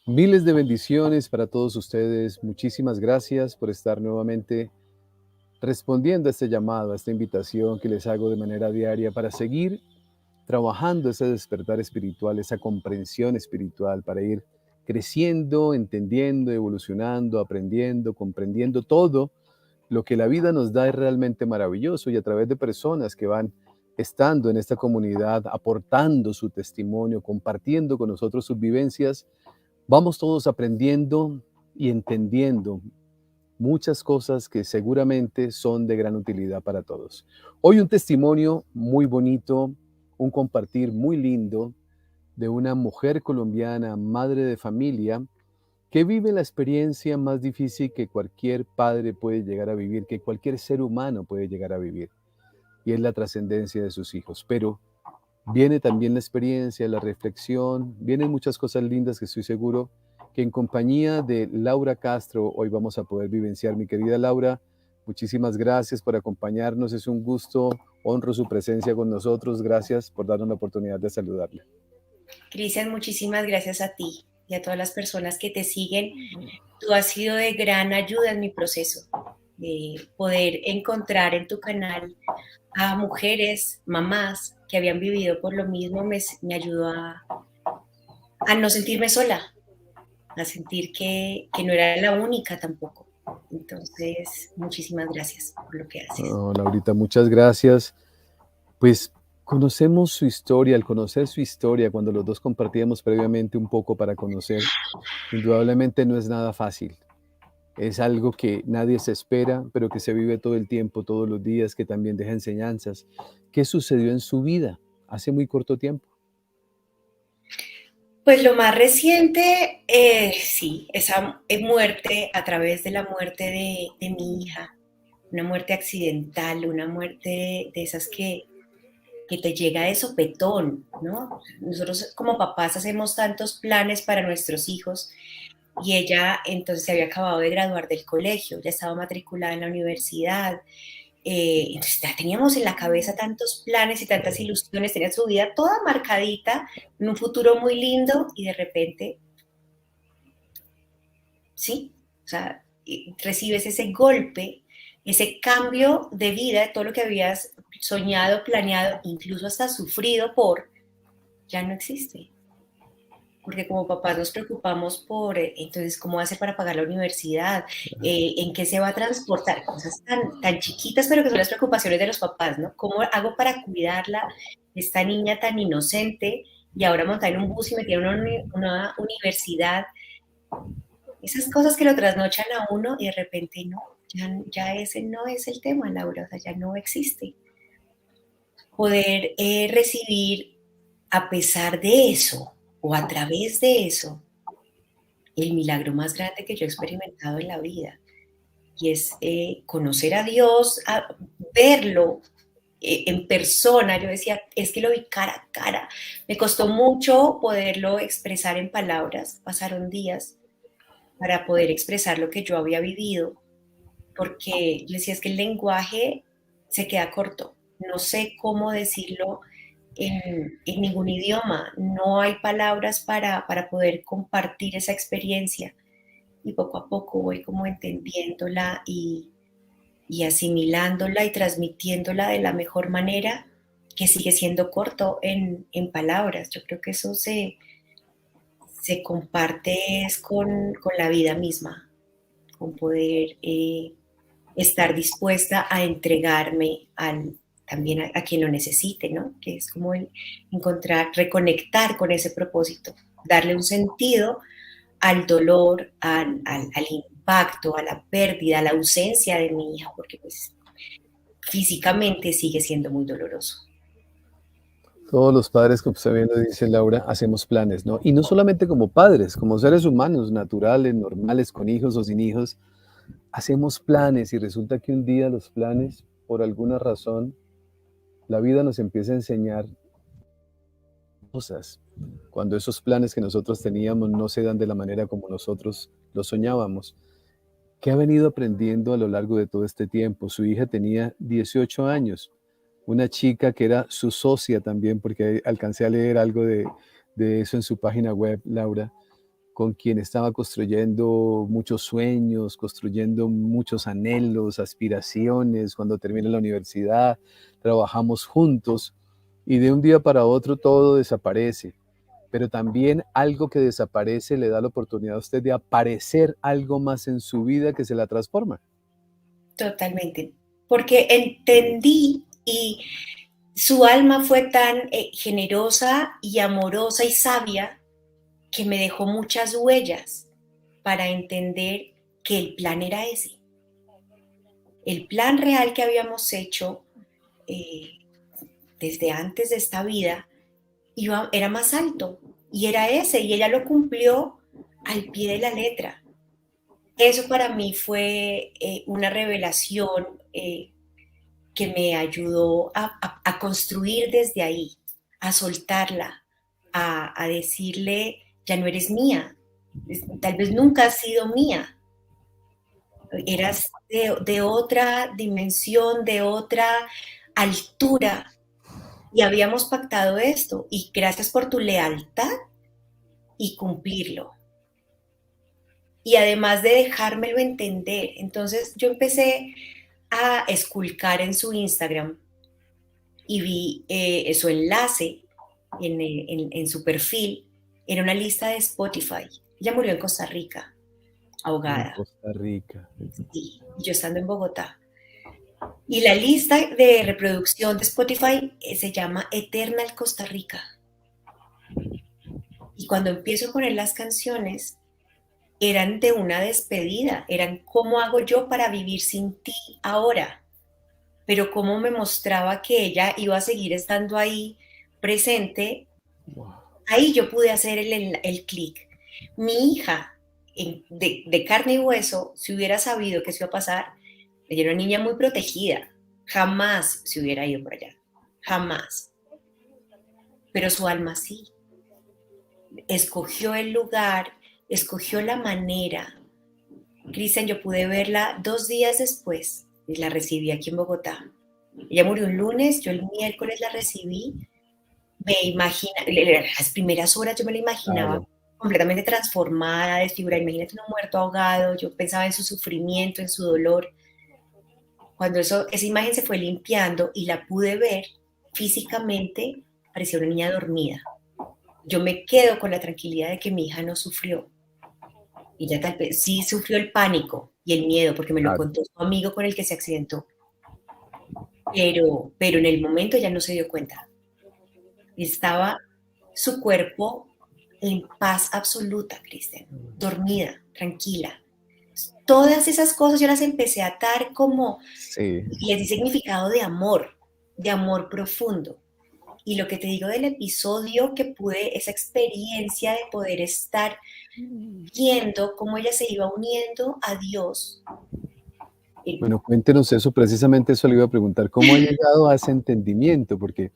Miles de bendiciones para todos ustedes. Muchísimas gracias por estar nuevamente respondiendo a este llamado, a esta invitación que les hago de manera diaria para seguir trabajando ese despertar espiritual, esa comprensión espiritual, para ir creciendo, entendiendo, evolucionando, aprendiendo, comprendiendo todo lo que la vida nos da es realmente maravilloso y a través de personas que van estando en esta comunidad, aportando su testimonio, compartiendo con nosotros sus vivencias, vamos todos aprendiendo y entendiendo muchas cosas que seguramente son de gran utilidad para todos. Hoy un testimonio muy bonito, un compartir muy lindo de una mujer colombiana, madre de familia, que vive la experiencia más difícil que cualquier padre puede llegar a vivir, que cualquier ser humano puede llegar a vivir, y es la trascendencia de sus hijos. Pero viene también la experiencia, la reflexión, vienen muchas cosas lindas que estoy seguro que en compañía de Laura Castro hoy vamos a poder vivenciar. Mi querida Laura, muchísimas gracias por acompañarnos, es un gusto, honro su presencia con nosotros, gracias por darnos la oportunidad de saludarla. Cristian, muchísimas gracias a ti y a todas las personas que te siguen. Tú has sido de gran ayuda en mi proceso, de poder encontrar en tu canal a mujeres, mamás que habían vivido por lo mismo, me ayudó a no sentirme sola, a sentir que no era la única tampoco. Entonces, muchísimas gracias por lo que haces. Oh, Laurita, muchas gracias. Pues conocemos su historia, al conocer su historia, cuando los dos compartíamos previamente un poco para conocer, indudablemente no es nada fácil. Es algo que nadie se espera, pero que se vive todo el tiempo, todos los días, que también deja enseñanzas. ¿Qué sucedió en su vida hace muy corto tiempo? Pues lo más reciente, sí, esa muerte, a través de la muerte de mi hija, una muerte accidental, una muerte de esas que te llega de sopetón, ¿no? Nosotros como papás hacemos tantos planes para nuestros hijos y ella entonces se había acabado de graduar del colegio, ya estaba matriculada en la universidad, entonces ya teníamos en la cabeza tantos planes y tantas ilusiones, tenía su vida toda marcadita en un futuro muy lindo y de repente, sí, o sea, recibes ese golpe, ese cambio de vida, de todo lo que habías soñado, planeado, incluso hasta sufrido por, ya no existe. Porque como papás nos preocupamos por, entonces, ¿cómo hace para pagar la universidad? ¿En qué se va a transportar? Cosas tan chiquitas, pero que son las preocupaciones de los papás, ¿no? ¿Cómo hago para cuidarla, esta niña tan inocente, y ahora montar en un bus y meter en una universidad? Esas cosas que lo trasnochan a uno y de repente no, ya ese no es el tema, Laura, o sea, ya no existe. Poder recibir a pesar de eso o a través de eso el milagro más grande que yo he experimentado en la vida y es conocer a Dios, verlo en persona. Yo decía, es que lo vi cara a cara. Me costó mucho poderlo expresar en palabras, pasaron días para poder expresar lo que yo había vivido, porque yo decía, es que el lenguaje se queda corto, no sé cómo decirlo en ningún idioma, no hay palabras para poder compartir esa experiencia y poco a poco voy como entendiéndola y asimilándola y transmitiéndola de la mejor manera, que sigue siendo corto en palabras. Yo creo que eso se comparte es con la vida misma, con poder estar dispuesta a entregarme también a quien lo necesite, ¿no? Que es como el encontrar, reconectar con ese propósito, darle un sentido al dolor, al impacto, a la pérdida, a la ausencia de mi hija, porque pues físicamente sigue siendo muy doloroso. Todos los padres, como usted bien lo dice, Laura, hacemos planes, ¿no? Y no solamente como padres, como seres humanos, naturales, normales, con hijos o sin hijos, hacemos planes y resulta que un día los planes, por alguna razón, la vida nos empieza a enseñar cosas, cuando esos planes que nosotros teníamos no se dan de la manera como nosotros los soñábamos. ¿Qué ha venido aprendiendo a lo largo de todo este tiempo? Su hija tenía 18 años, una chica que era su socia también, porque alcancé a leer algo de eso en su página web, Laura. con quien estaba construyendo muchos sueños, construyendo muchos anhelos, aspiraciones. Cuando terminé la universidad, trabajamos juntos y de un día para otro todo desaparece. Pero también algo que desaparece le da la oportunidad a usted de aparecer algo más en su vida que se la transforma. Totalmente. Porque entendí y su alma fue tan generosa y amorosa y sabia que me dejó muchas huellas para entender que el plan era ese. El plan real que habíamos hecho eh, desde antes de esta vida era más alto y era ese, y ella lo cumplió al pie de la letra. Eso para mí fue una revelación que me ayudó a construir desde ahí, a soltarla, a decirle, ya no eres mía, tal vez nunca has sido mía, eras de otra dimensión, de otra altura, y habíamos pactado esto, y gracias por tu lealtad y cumplirlo. Y además de dejármelo entender, entonces yo empecé a esculcar en su Instagram y vi su enlace en su perfil, era una lista de Spotify. Ella murió en Costa Rica, En ahogada, Costa Rica. y yo estando en Bogotá. Y la lista de reproducción de Spotify se llama Eternal Costa Rica. Y cuando empiezo a poner las canciones, eran de una despedida, eran cómo hago yo para vivir sin ti ahora, pero cómo me mostraba que ella iba a seguir estando ahí presente. Wow. Ahí yo pude hacer el clic. Mi hija, de carne y hueso, si hubiera sabido que eso iba a pasar, ella era una niña muy protegida, jamás se hubiera ido por allá, jamás. Pero su alma sí, escogió el lugar, escogió la manera. Cristian, yo pude verla 2 días después y la recibí aquí en Bogotá. Ella murió un lunes, yo el miércoles la recibí. Me imagina, las primeras horas yo me la imaginaba Claro. completamente transformada, desfigurada. Imagínate un muerto ahogado, yo pensaba en su sufrimiento, en su dolor. Cuando esa imagen se fue limpiando y la pude ver físicamente, parecía una niña dormida. Yo me quedo con la tranquilidad de que mi hija no sufrió. Ella tal vez sí sufrió el pánico y el miedo, porque me lo Claro. contó su amigo con el que se accidentó. Pero en el momento ya no se dio cuenta. Estaba su cuerpo en paz absoluta, Cristian, dormida, tranquila. Todas esas cosas yo las empecé a atar como, Sí. les di significado de amor profundo. Y lo que te digo del episodio que pude, esa experiencia de poder estar viendo cómo ella se iba uniendo a Dios. Bueno, cuéntenos eso, precisamente eso le iba a preguntar, ¿cómo ha llegado a ese entendimiento? Porque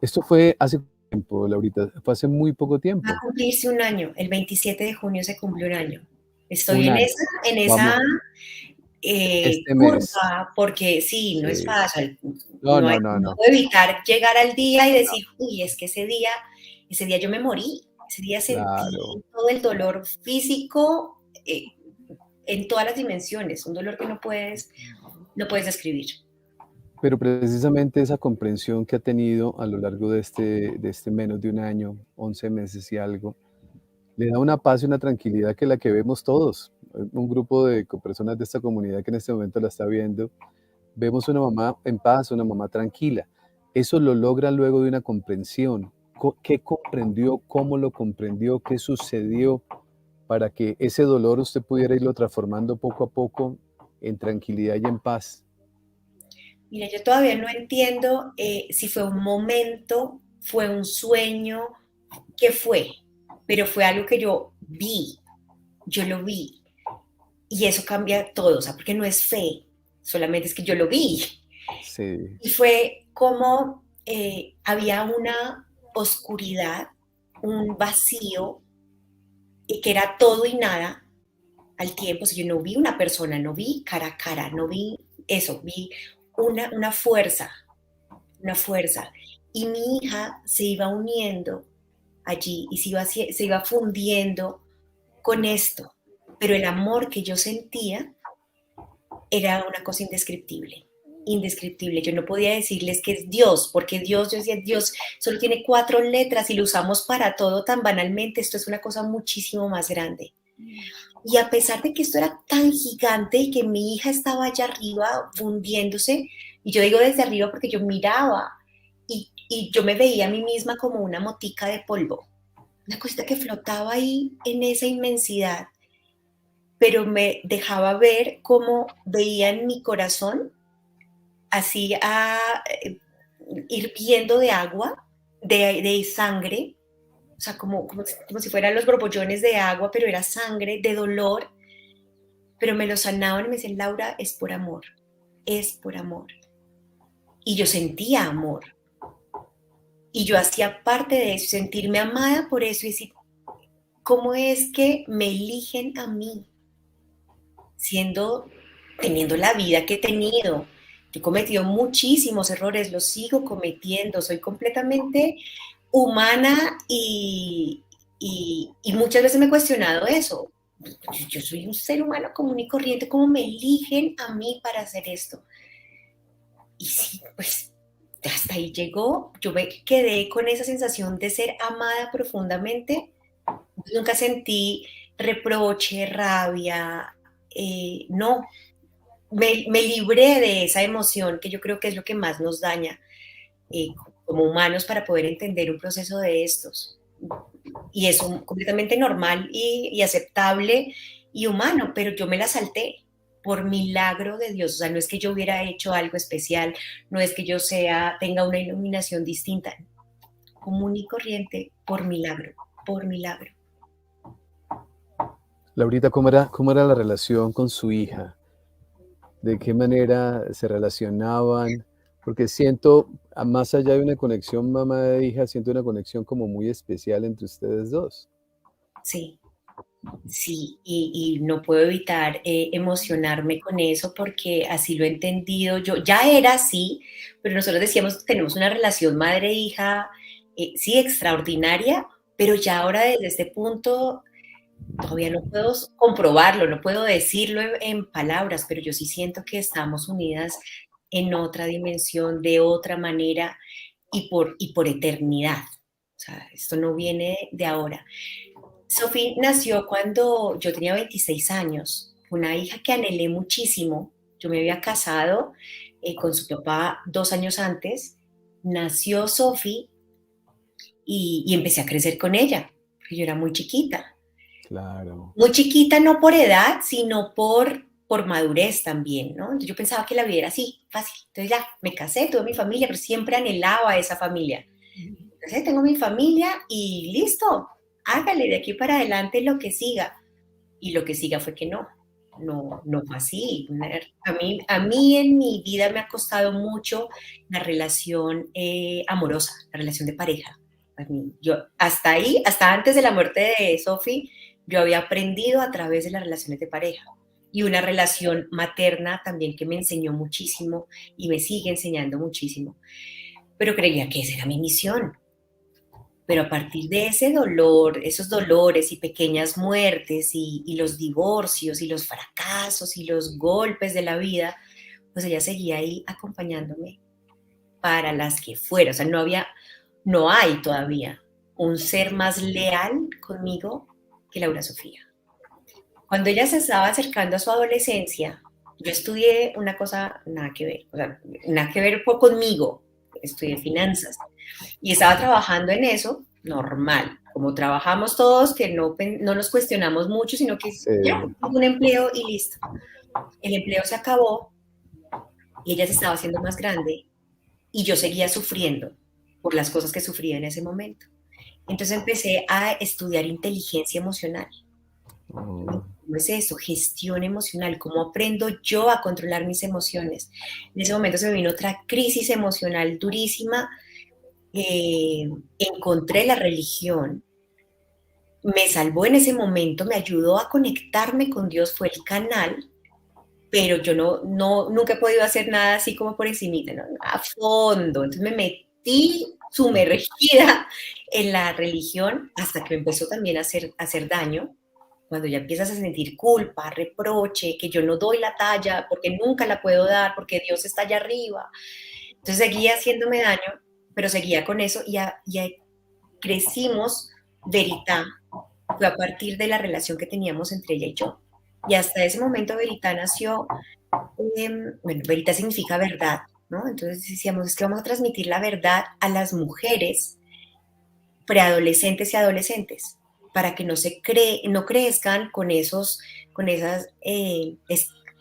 esto fue hace tiempo, Laurita, fue hace muy poco Va a tiempo, cumplirse un año, el 27 de junio se cumple un año. Estoy un en año. esa Vamos, este mes. curva, porque sí, no es Sí. fácil, No, no, no, no no. puedo evitar llegar al día y decir, uy, es que ese día yo me morí, ese día Claro. sentí todo el dolor físico en todas las dimensiones, un dolor que no puedes describir. Pero precisamente esa comprensión que ha tenido a lo largo de este menos de un año, 11 meses y algo, le da una paz y una tranquilidad que la que vemos todos. Un grupo de personas de esta comunidad que en este momento la está viendo, vemos una mamá en paz, una mamá tranquila. Eso lo logra luego de una comprensión. ¿Qué comprendió? ¿Cómo lo comprendió? ¿Qué sucedió para que ese dolor usted pudiera irlo transformando poco a poco en tranquilidad y en paz? Mira, yo todavía no entiendo si fue un momento, fue un sueño, qué fue, pero fue algo que yo lo vi, y eso cambia todo, o sea, porque no es fe, solamente es que yo lo vi. Sí, Y fue como había una oscuridad, un vacío, y que era todo y nada al tiempo. O sea, yo no vi una persona, no vi cara a cara, no vi eso, vi una fuerza, una fuerza. Y mi hija se iba uniendo allí y se iba fundiendo con esto, pero el amor que yo sentía era una cosa indescriptible, indescriptible. Yo no podía decirles que es Dios, porque Dios, yo decía, Dios solo tiene 4 letras y lo usamos para todo tan banalmente. Esto es una cosa muchísimo más grande. Y a pesar de que esto era tan gigante y que mi hija estaba allá arriba fundiéndose, y yo digo desde arriba porque yo miraba y yo me veía a mí misma como una motica de polvo, una cosita que flotaba ahí en esa inmensidad, pero me dejaba ver cómo veía en mi corazón así hirviendo de agua, de sangre, o sea, como si fueran los borbollones de agua, pero era sangre, de dolor, pero me lo sanaban y me decían, Laura, es por amor, es por amor. Y yo sentía amor. Y yo hacía parte de eso, sentirme amada por eso y decir, ¿cómo es que me eligen a mí? Teniendo la vida que he tenido. Yo he cometido muchísimos errores, los sigo cometiendo, soy completamente humana y muchas veces me he cuestionado eso. Yo soy un ser humano común y corriente, ¿cómo me eligen a mí para hacer esto? Y sí, pues hasta ahí llegó, yo me quedé con esa sensación de ser amada profundamente, nunca sentí reproche, rabia, no, me libré de esa emoción que yo creo que es lo que más nos daña eh, como humanos para poder entender un proceso de estos. Y es completamente normal y aceptable y humano, pero yo me la salté por milagro de Dios. O sea, no es que yo hubiera hecho algo especial, no es que yo tenga una iluminación distinta, común y corriente, por milagro, por milagro. Laurita, cómo era la relación con su hija? ¿De qué manera se relacionaban? Porque siento, más allá de una conexión mamá e hija, siento una conexión como muy especial entre ustedes dos. Sí, sí, y no puedo evitar emocionarme con eso porque así lo he entendido yo. Ya era así, pero nosotros decíamos, tenemos una relación madre-hija, sí, extraordinaria, pero ya ahora desde este punto todavía no puedo comprobarlo, no puedo decirlo en palabras, pero yo sí siento que estamos unidas en otra dimensión, de otra manera y por eternidad. O sea, esto no viene de ahora. Sophie nació cuando yo tenía 26 años, una hija que anhelé muchísimo. Yo me había casado con su papá 2 años antes. Nació Sophie y empecé a crecer con ella, porque yo era muy chiquita. Claro. Muy chiquita no por edad, sino por madurez también, ¿no? Entonces yo pensaba que la vida era así, fácil. Entonces ya, me casé, tuve mi familia, pero siempre anhelaba esa familia. Entonces tengo mi familia y listo, hágale de aquí para adelante lo que siga. Y lo que siga fue que no fue así. A mí en mi vida me ha costado mucho la relación amorosa, la relación de pareja. Yo hasta ahí, hasta antes de la muerte de Sophie, yo había aprendido a través de las relaciones de pareja y una relación materna también que me enseñó muchísimo y me sigue enseñando muchísimo. Pero creía que esa era mi misión. Pero a partir de ese dolor, esos dolores y pequeñas muertes y los divorcios y los fracasos y los golpes de la vida, pues ella seguía ahí acompañándome para las que fuera. O sea, no hay todavía un ser más leal conmigo que Laura Sofía. Cuando ella se estaba acercando a su adolescencia, yo estudié una cosa nada que ver, o sea, nada que ver conmigo, estudié finanzas y estaba trabajando en eso, normal, como trabajamos todos, que no nos cuestionamos mucho, sino que Sí. ya, un empleo y listo. El empleo se acabó y ella se estaba haciendo más grande y yo seguía sufriendo por las cosas que sufría en ese momento. Entonces empecé a estudiar inteligencia emocional. ¿Cómo es eso? Gestión emocional. ¿Cómo aprendo yo a controlar mis emociones? En ese momento se me vino otra crisis emocional durísima. Encontré la religión. Me salvó en ese momento, me ayudó a conectarme con Dios, fue el canal, pero yo nunca he podido hacer nada así como por encimita, ¿no? A fondo. Entonces me metí sumergida en la religión hasta que me empezó también a hacer daño cuando ya empiezas a sentir culpa, reproche, que yo no doy la talla porque nunca la puedo dar, porque Dios está allá arriba. Entonces seguía haciéndome daño, pero seguía con eso y crecimos. Veritá fue a partir de la relación que teníamos entre ella y yo. Y hasta ese momento Veritá nació, bueno, Veritá significa verdad, ¿no? Entonces decíamos, es que vamos a transmitir la verdad a las mujeres preadolescentes y adolescentes para que no crezcan con esas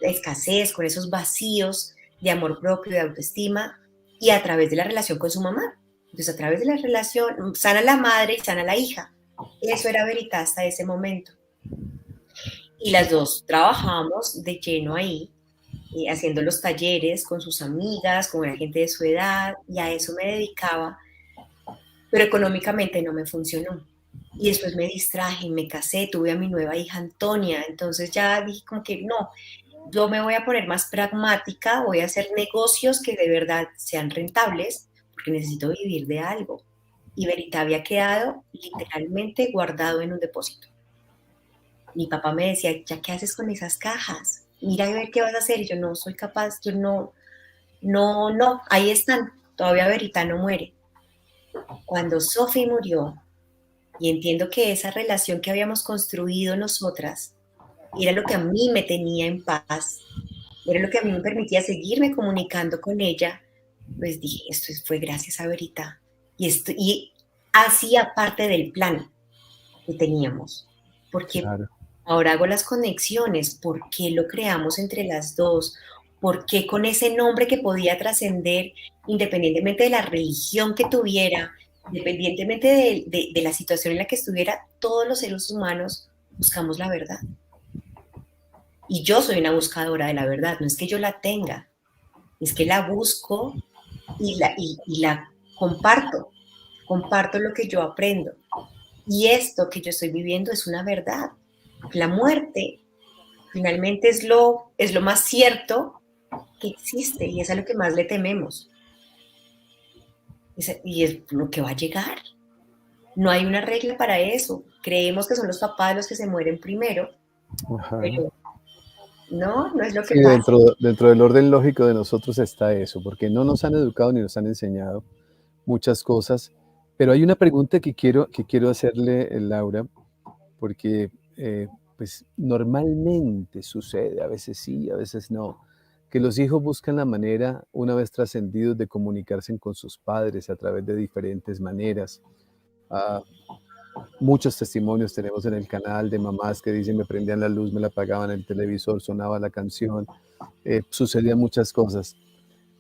escasez, con esos vacíos de amor propio, de autoestima, y a través de la relación con su mamá. Entonces, a través de la relación, sana la madre y sana la hija. Eso era Veritá hasta ese momento. Y las dos trabajamos de lleno ahí, haciendo los talleres con sus amigas, con la gente de su edad, y a eso me dedicaba, pero económicamente no me funcionó. Y después me distraje, me casé, tuve a mi nueva hija Antonia, entonces ya dije como que no, yo me voy a poner más pragmática, voy a hacer negocios que de verdad sean rentables, porque necesito vivir de algo. Y Veritá había quedado literalmente guardado en un depósito. Mi papá me decía, ¿ya qué haces con esas cajas? Mira a ver qué vas a hacer. Y yo no soy capaz, yo no, ahí están, todavía Veritá no muere. Cuando Sophie murió, y entiendo que esa relación que habíamos construido nosotras era lo que a mí me tenía en paz, era lo que a mí me permitía seguirme comunicando con ella, pues dije, esto fue gracias a Veritá. Y hacía parte del plan que teníamos, porque Claro. ahora hago las conexiones, por qué lo creamos entre las dos, por qué con ese nombre que podía trascender independientemente de la religión que tuviera, independientemente de la situación en la que estuviera, todos los seres humanos buscamos la verdad. Y yo soy una buscadora de la verdad, no es que yo la tenga, es que la busco y la comparto lo que yo aprendo. Y esto que yo estoy viviendo es una verdad. La muerte finalmente es lo más cierto que existe y es a lo que más le tememos. Y es lo que va a llegar. No hay una regla para eso. Creemos que son los papás los que se mueren primero, Ajá. pero no es lo que Sí, pasa. dentro del orden lógico de nosotros está eso, porque no nos han educado ni nos han enseñado muchas cosas. Pero hay una pregunta que quiero hacerle, Laura, porque pues normalmente sucede, a veces sí, a veces no, que los hijos buscan la manera, una vez trascendidos, de comunicarse con sus padres a través de diferentes maneras. Ah, Muchos testimonios tenemos en el canal de mamás que dicen: me prendían la luz, me la apagaban, el televisor, sonaba la canción, sucedían muchas cosas.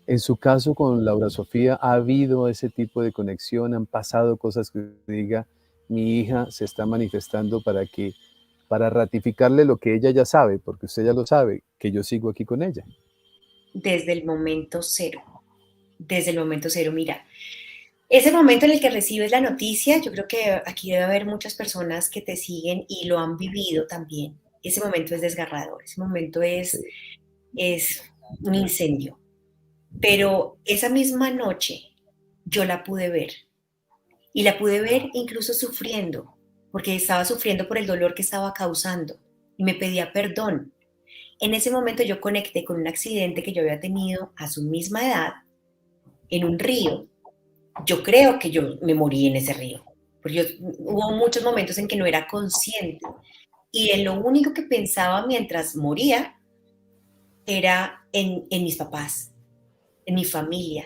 En su caso con Laura Sofía, ¿ha habido ese tipo de conexión? ¿Han pasado cosas que diga, mi hija se está manifestando para ratificarle lo que ella ya sabe, porque usted ya lo sabe, que yo sigo aquí con ella? Desde el momento cero. Desde el momento cero, mira. Ese momento en el que recibes la noticia, yo creo que aquí debe haber muchas personas que te siguen y lo han vivido también. Ese momento es desgarrador, ese momento Sí, es un incendio. Pero esa misma noche yo la pude ver y la pude ver incluso sufriendo, porque estaba sufriendo por el dolor que estaba causando y me pedía perdón. En ese momento yo conecté con un accidente que yo había tenido a su misma edad en un río. Yo creo que yo me morí en ese río, porque hubo muchos momentos en que no era consciente y en lo único que pensaba mientras moría era en mis papás, en mi familia.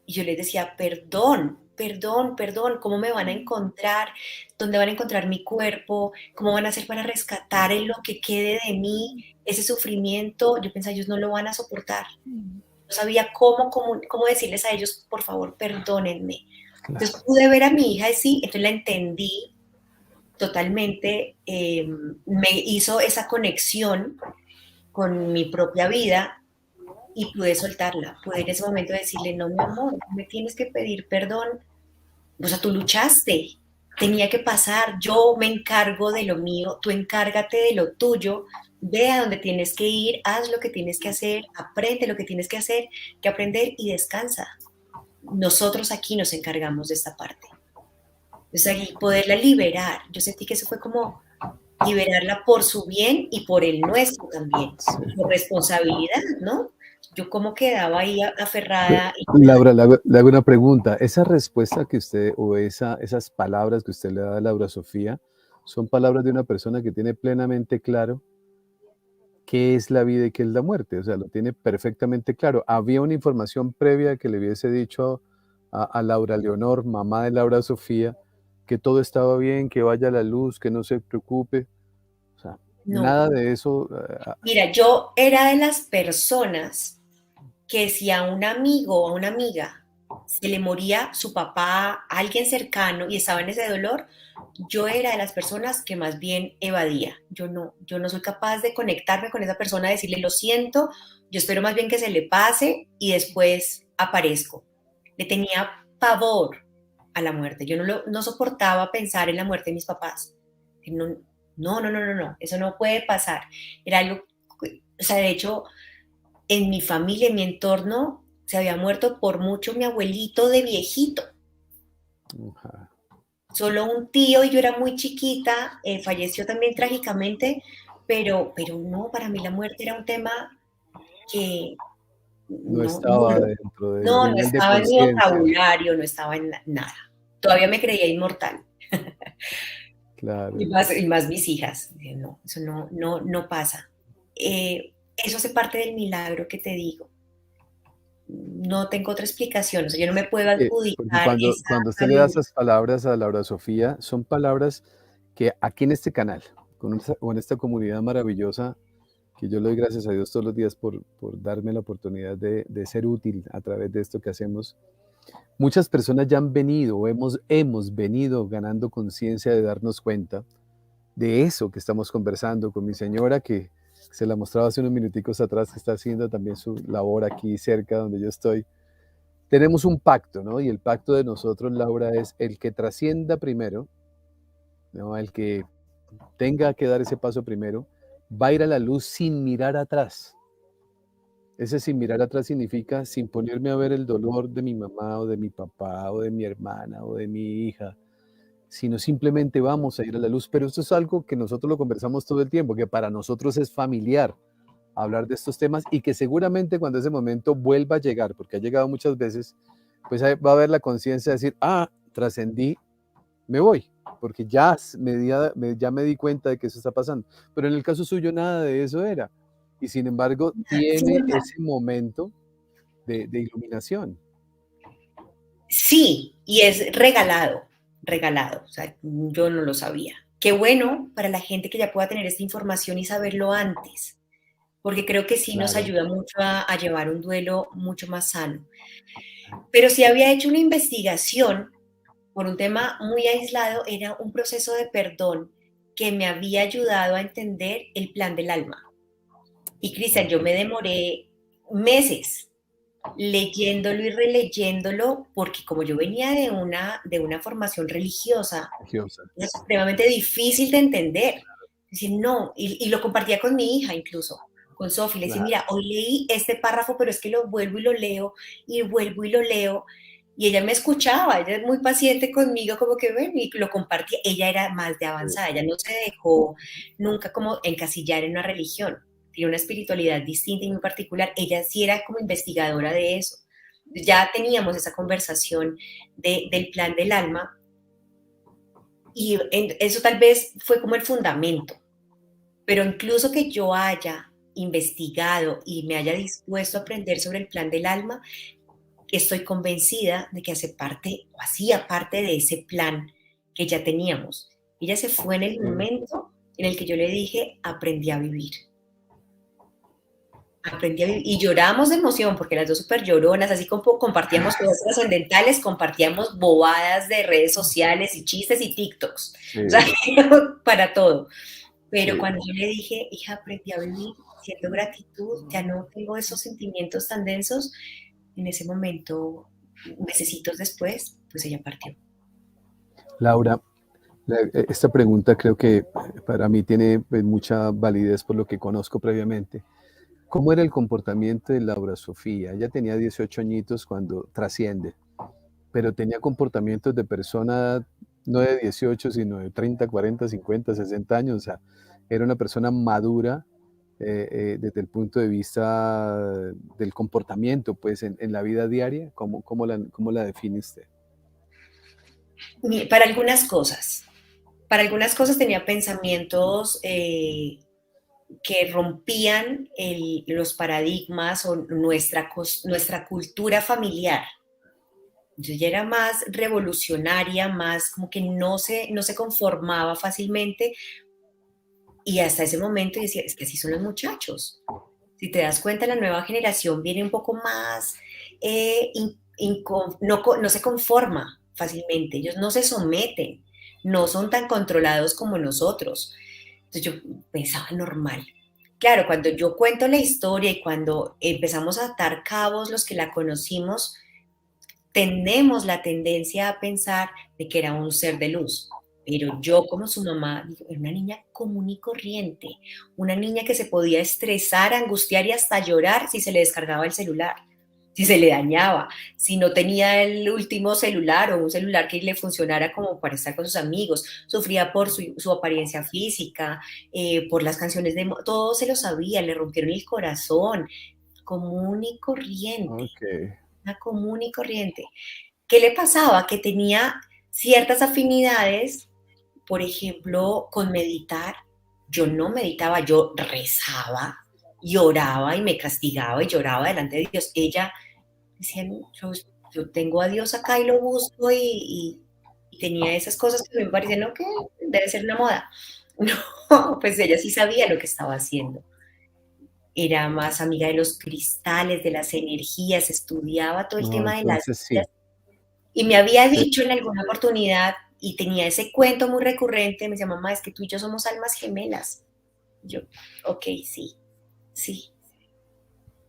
Y yo les decía, perdón, perdón, perdón, ¿cómo me van a encontrar? ¿Dónde van a encontrar mi cuerpo? ¿Cómo van a hacer para rescatar en lo que quede de mí ese sufrimiento? Yo pensaba, ellos no lo van a soportar. No sabía cómo decirles a ellos, por favor, perdónenme. claro. Entonces pude ver a mi hija así, entonces la entendí totalmente, me hizo esa conexión con mi propia vida y pude soltarla, pude en ese momento decirle, no, mi amor, no me tienes que pedir perdón, o sea, tú luchaste, tenía que pasar, yo me encargo de lo mío, tú encárgate de lo tuyo, ve a donde tienes que ir, haz lo que tienes que hacer, aprende lo que tienes que hacer, que aprender y descansa. Nosotros aquí nos encargamos de esta parte. Entonces, aquí poderla liberar, yo sentí que eso fue como liberarla por su bien y por el nuestro también, Sí. por responsabilidad, ¿no? Yo como quedaba ahí aferrada y Laura, le hago una pregunta. Esa respuesta que usted, o esas palabras que usted le da a Laura Sofía, son palabras de una persona que tiene plenamente claro qué es la vida y qué es la muerte. O sea, lo tiene perfectamente claro. ¿Había una información previa que le hubiese dicho a Laura Leonor, mamá de Laura Sofía, que todo estaba bien, que vaya a la luz, que no se preocupe? O sea, no. nada de eso. Mira, yo era de las personas que si a un amigo o a una amiga se le moría su papá, alguien cercano y estaba en ese dolor, yo era de las personas que más bien evadía. Yo no soy capaz de conectarme con esa persona, decirle lo siento, yo espero más bien que se le pase y después aparezco. Le tenía pavor a la muerte. Yo no soportaba pensar en la muerte de mis papás. No, no, eso no puede pasar. Era algo, o sea, de hecho, en mi familia, en mi entorno, se había muerto por mucho mi abuelito de viejito. Ajá. Solo un tío y yo era muy chiquita, falleció también trágicamente, pero no, para mí la muerte era un tema que No no, estaba dentro del no nivel de estaba en mi conciencia. vocabulario, no estaba en nada. Todavía me creía inmortal. Claro. Y más mis hijas. Dije, no, eso no pasa. Eso hace parte del milagro que te digo. No tengo otra explicación. O sea, yo no me puedo Porque adjudicar esa cuando usted le da salud. esas palabras a Laura Sofía, son palabras que aquí en este canal, con esta comunidad maravillosa, que yo le doy gracias a Dios todos los días por darme la oportunidad de ser útil a través de esto que hacemos. Muchas personas ya han venido, o hemos venido ganando conciencia de darnos cuenta de eso que estamos conversando con mi señora, que se la mostraba hace unos minuticos atrás, que está haciendo también su labor aquí cerca donde yo estoy. Tenemos un pacto, ¿no? Y el pacto de nosotros, Laura, es el que trascienda primero, ¿no? El que tenga que dar ese paso primero, va a ir a la luz sin mirar atrás. Ese sin mirar atrás significa sin ponerme a ver el dolor de mi mamá o de mi papá o de mi hermana o de mi hija, sino simplemente vamos a ir a la luz. Pero esto es algo que nosotros lo conversamos todo el tiempo, que para nosotros es familiar hablar de estos temas y que seguramente cuando ese momento vuelva a llegar, porque ha llegado muchas veces, pues va a haber la conciencia de decir, trascendí, me voy, porque ya me di cuenta de que eso está pasando. Pero en el caso suyo nada de eso era. Y sin embargo tiene ese momento de iluminación. Sí, y es regalado, regalado. O sea, yo no lo sabía. Qué bueno para la gente que ya pueda tener esta información y saberlo antes, porque creo que sí nos Claro. ayuda mucho a llevar un duelo mucho más sano. Pero sí había hecho una investigación por un tema muy aislado, era un proceso de perdón que me había ayudado a entender el plan del alma. Y Cristian, yo me demoré meses leyéndolo y releyéndolo, porque como yo venía de una formación religiosa, Religiosa. era supremamente difícil de entender. Decir, no, y lo compartía con mi hija incluso, con Sofi, le decía, Claro. mira, hoy leí este párrafo, pero es que lo vuelvo y lo leo, y vuelvo y lo leo, y ella me escuchaba, ella es muy paciente conmigo, como que ven, y lo compartía, ella era más de avanzada, ella no se dejó nunca como encasillar en una religión, tiene una espiritualidad distinta y muy particular, ella sí era como investigadora de eso, ya teníamos esa conversación del plan del alma, y eso tal vez fue como el fundamento, pero incluso que yo haya investigado y me haya dispuesto a aprender sobre el plan del alma, estoy convencida de que hace parte o hacía parte de ese plan que ya teníamos. Ella se fue en el Sí. momento en el que yo le dije, aprendí a vivir. Aprendí a vivir. Y lloramos de emoción, porque las dos súper lloronas, así como compartíamos cosas trascendentales, compartíamos bobadas de redes sociales y chistes y TikToks. O sea, Sí, para todo. Pero sí. cuando yo le dije, hija, aprendí a vivir, siento gratitud, ya no tengo esos sentimientos tan densos, en ese momento, mesecitos después, pues ella partió. Laura, esta pregunta creo que para mí tiene pues, mucha validez por lo que conozco previamente. ¿Cómo era el comportamiento de Laura Sofía? Ella tenía 18 añitos cuando trasciende, pero tenía comportamientos de persona no de 18, sino de 30, 40, 50, 60 años. O sea, era una persona madura desde el punto de vista del comportamiento, pues en la vida diaria. ¿Cómo la define usted? Para algunas cosas tenía pensamientos que rompían los paradigmas o nuestra cultura familiar. Yo ya era más revolucionaria, más como que no se conformaba fácilmente y hasta ese momento decía, es que así son los muchachos. Si te das cuenta, la nueva generación viene un poco más, no se conforma fácilmente, ellos no se someten, no son tan controlados como nosotros. Entonces yo pensaba normal. Claro, cuando yo cuento la historia y cuando empezamos a atar cabos los que la conocimos, tenemos la tendencia a pensar de que era un ser de luz. Pero yo como su mamá, digo, era una niña común y corriente, una niña que se podía estresar, angustiar y hasta llorar si se le descargaba el celular, si se le dañaba, si no tenía el último celular o un celular que le funcionara como para estar con sus amigos, sufría por su apariencia física, por las canciones todo se lo sabía, le rompieron el corazón, común y corriente, Ok. una común y corriente. ¿Qué le pasaba? Que tenía ciertas afinidades, por ejemplo, con meditar. Yo no meditaba, yo rezaba, lloraba y me castigaba y lloraba delante de Dios. Ella decía, "No, yo tengo a Dios acá y lo busco y tenía esas cosas que me parecían, no, que debe ser una moda. No, pues ella sí sabía lo que estaba haciendo. Era más amiga de los cristales, de las energías, estudiaba todo el No, tema de las entonces vidas. sí. Y me había Eh, dicho en alguna oportunidad, y tenía ese cuento muy recurrente, me decía, mamá, es que tú y yo somos almas gemelas. Yo, ok, sí, sí.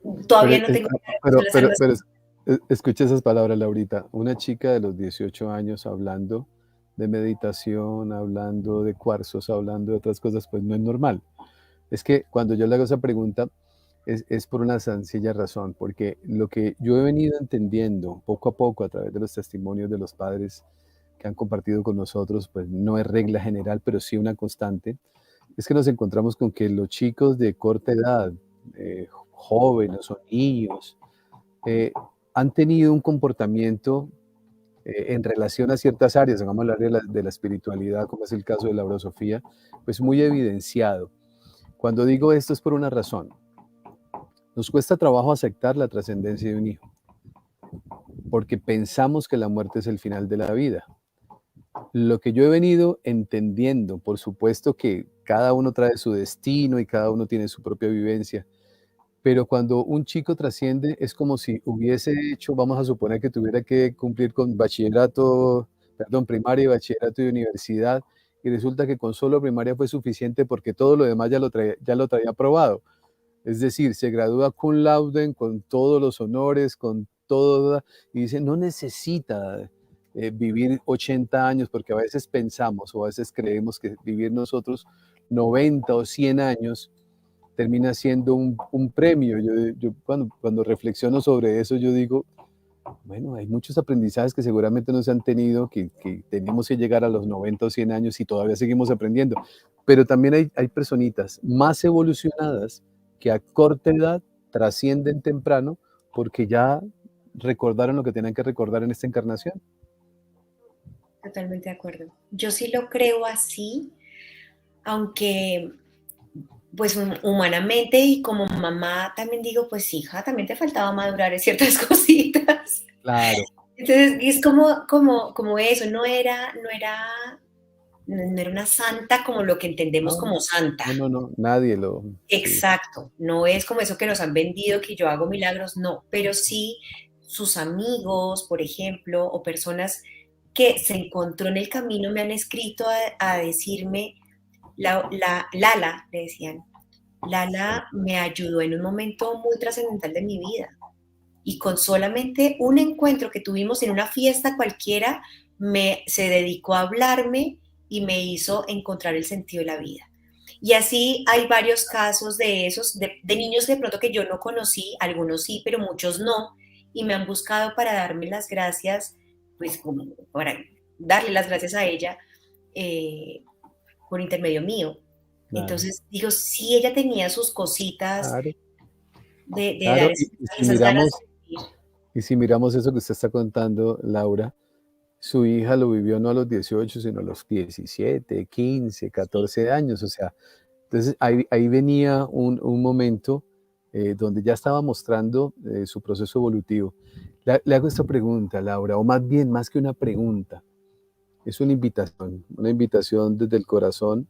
Pero, Todavía no tengo claro qué son las almas escucha esas palabras, Laurita. Una chica de los 18 años hablando de meditación, hablando de cuarzos, hablando de otras cosas, pues no es normal. Es que cuando yo le hago esa pregunta es por una sencilla razón, porque lo que yo he venido entendiendo poco a poco a través de los testimonios de los padres que han compartido con nosotros, pues no es regla general, pero sí una constante, es que nos encontramos con que los chicos de corta edad, jóvenes o niños, eh, han tenido un comportamiento en relación a ciertas áreas, vamos a hablar de la espiritualidad, como es el caso de la orosofía, pues muy evidenciado. Cuando digo esto es por una razón. Nos cuesta trabajo aceptar la trascendencia de un hijo, porque pensamos que la muerte es el final de la vida. Lo que yo he venido entendiendo, por supuesto que cada uno trae su destino y cada uno tiene su propia vivencia, pero cuando un chico trasciende es como si hubiese hecho, vamos a suponer que tuviera que cumplir con bachillerato, perdón, primaria, bachillerato y universidad, y resulta que con solo primaria fue suficiente porque todo lo demás ya lo traía aprobado. Es decir, se gradúa cum laude con todos los honores, con todo, y dice, no necesita vivir 80 años, porque a veces pensamos o a veces creemos que vivir nosotros 90 o 100 años termina siendo un premio. Yo cuando reflexiono sobre eso, yo digo, bueno, hay muchos aprendizajes que seguramente no se han tenido, que tenemos que llegar a los 90 o 100 años y todavía seguimos aprendiendo. Pero también hay personitas más evolucionadas que a corta edad trascienden temprano porque ya recordaron lo que tenían que recordar en esta encarnación. totalmente de acuerdo. Yo sí lo creo así, aunque pues humanamente y como mamá también digo, pues hija, también te faltaba madurar en ciertas cositas. Claro. Entonces, es como eso, no era una santa como lo que entendemos No, como santa. no, no, no, nadie lo, sí, Exacto, no es como eso que nos han vendido, que yo hago milagros, no, pero sí sus amigos, por ejemplo, o personas que se encontró en el camino me han escrito a decirme, Lala, le decían, sí. Lala me ayudó en un momento muy trascendental de mi vida. Y con solamente un encuentro que tuvimos en una fiesta cualquiera, se dedicó a hablarme y me hizo encontrar el sentido de la vida. Y así hay varios casos de esos, de niños de pronto que yo no conocí, algunos sí, pero muchos no, y me han buscado para darme las gracias, pues como para darle las gracias a ella eh, por intermedio mío. Claro, Entonces, digo, si ella tenía sus cositas claro, de dar claro. esas ganas de vivir. Y si miramos eso que usted está contando, Laura, su hija lo vivió no a los 18, sino a los 17, 15, Sí, 14 años. O sea, entonces ahí venía un momento donde ya estaba mostrando su proceso evolutivo. Le hago esta pregunta, Laura, o más bien, más que una pregunta, es una invitación desde el corazón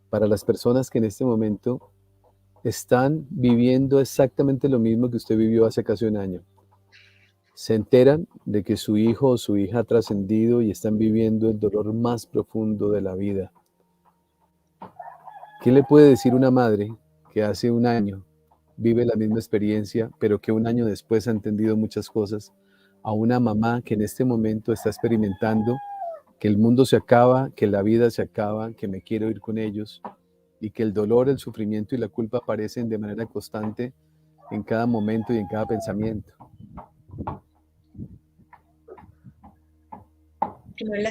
para las personas que en este momento están viviendo exactamente lo mismo que usted vivió hace casi un año. Se enteran de que su hijo o su hija ha trascendido y están viviendo el dolor más profundo de la vida. ¿Qué le puede decir una madre que hace un año vive la misma experiencia, pero que un año después ha entendido muchas cosas, a una mamá que en este momento está experimentando que el mundo se acaba, que la vida se acaba, que me quiero ir con ellos y que el dolor, el sufrimiento y la culpa aparecen de manera constante en cada momento y en cada pensamiento? primero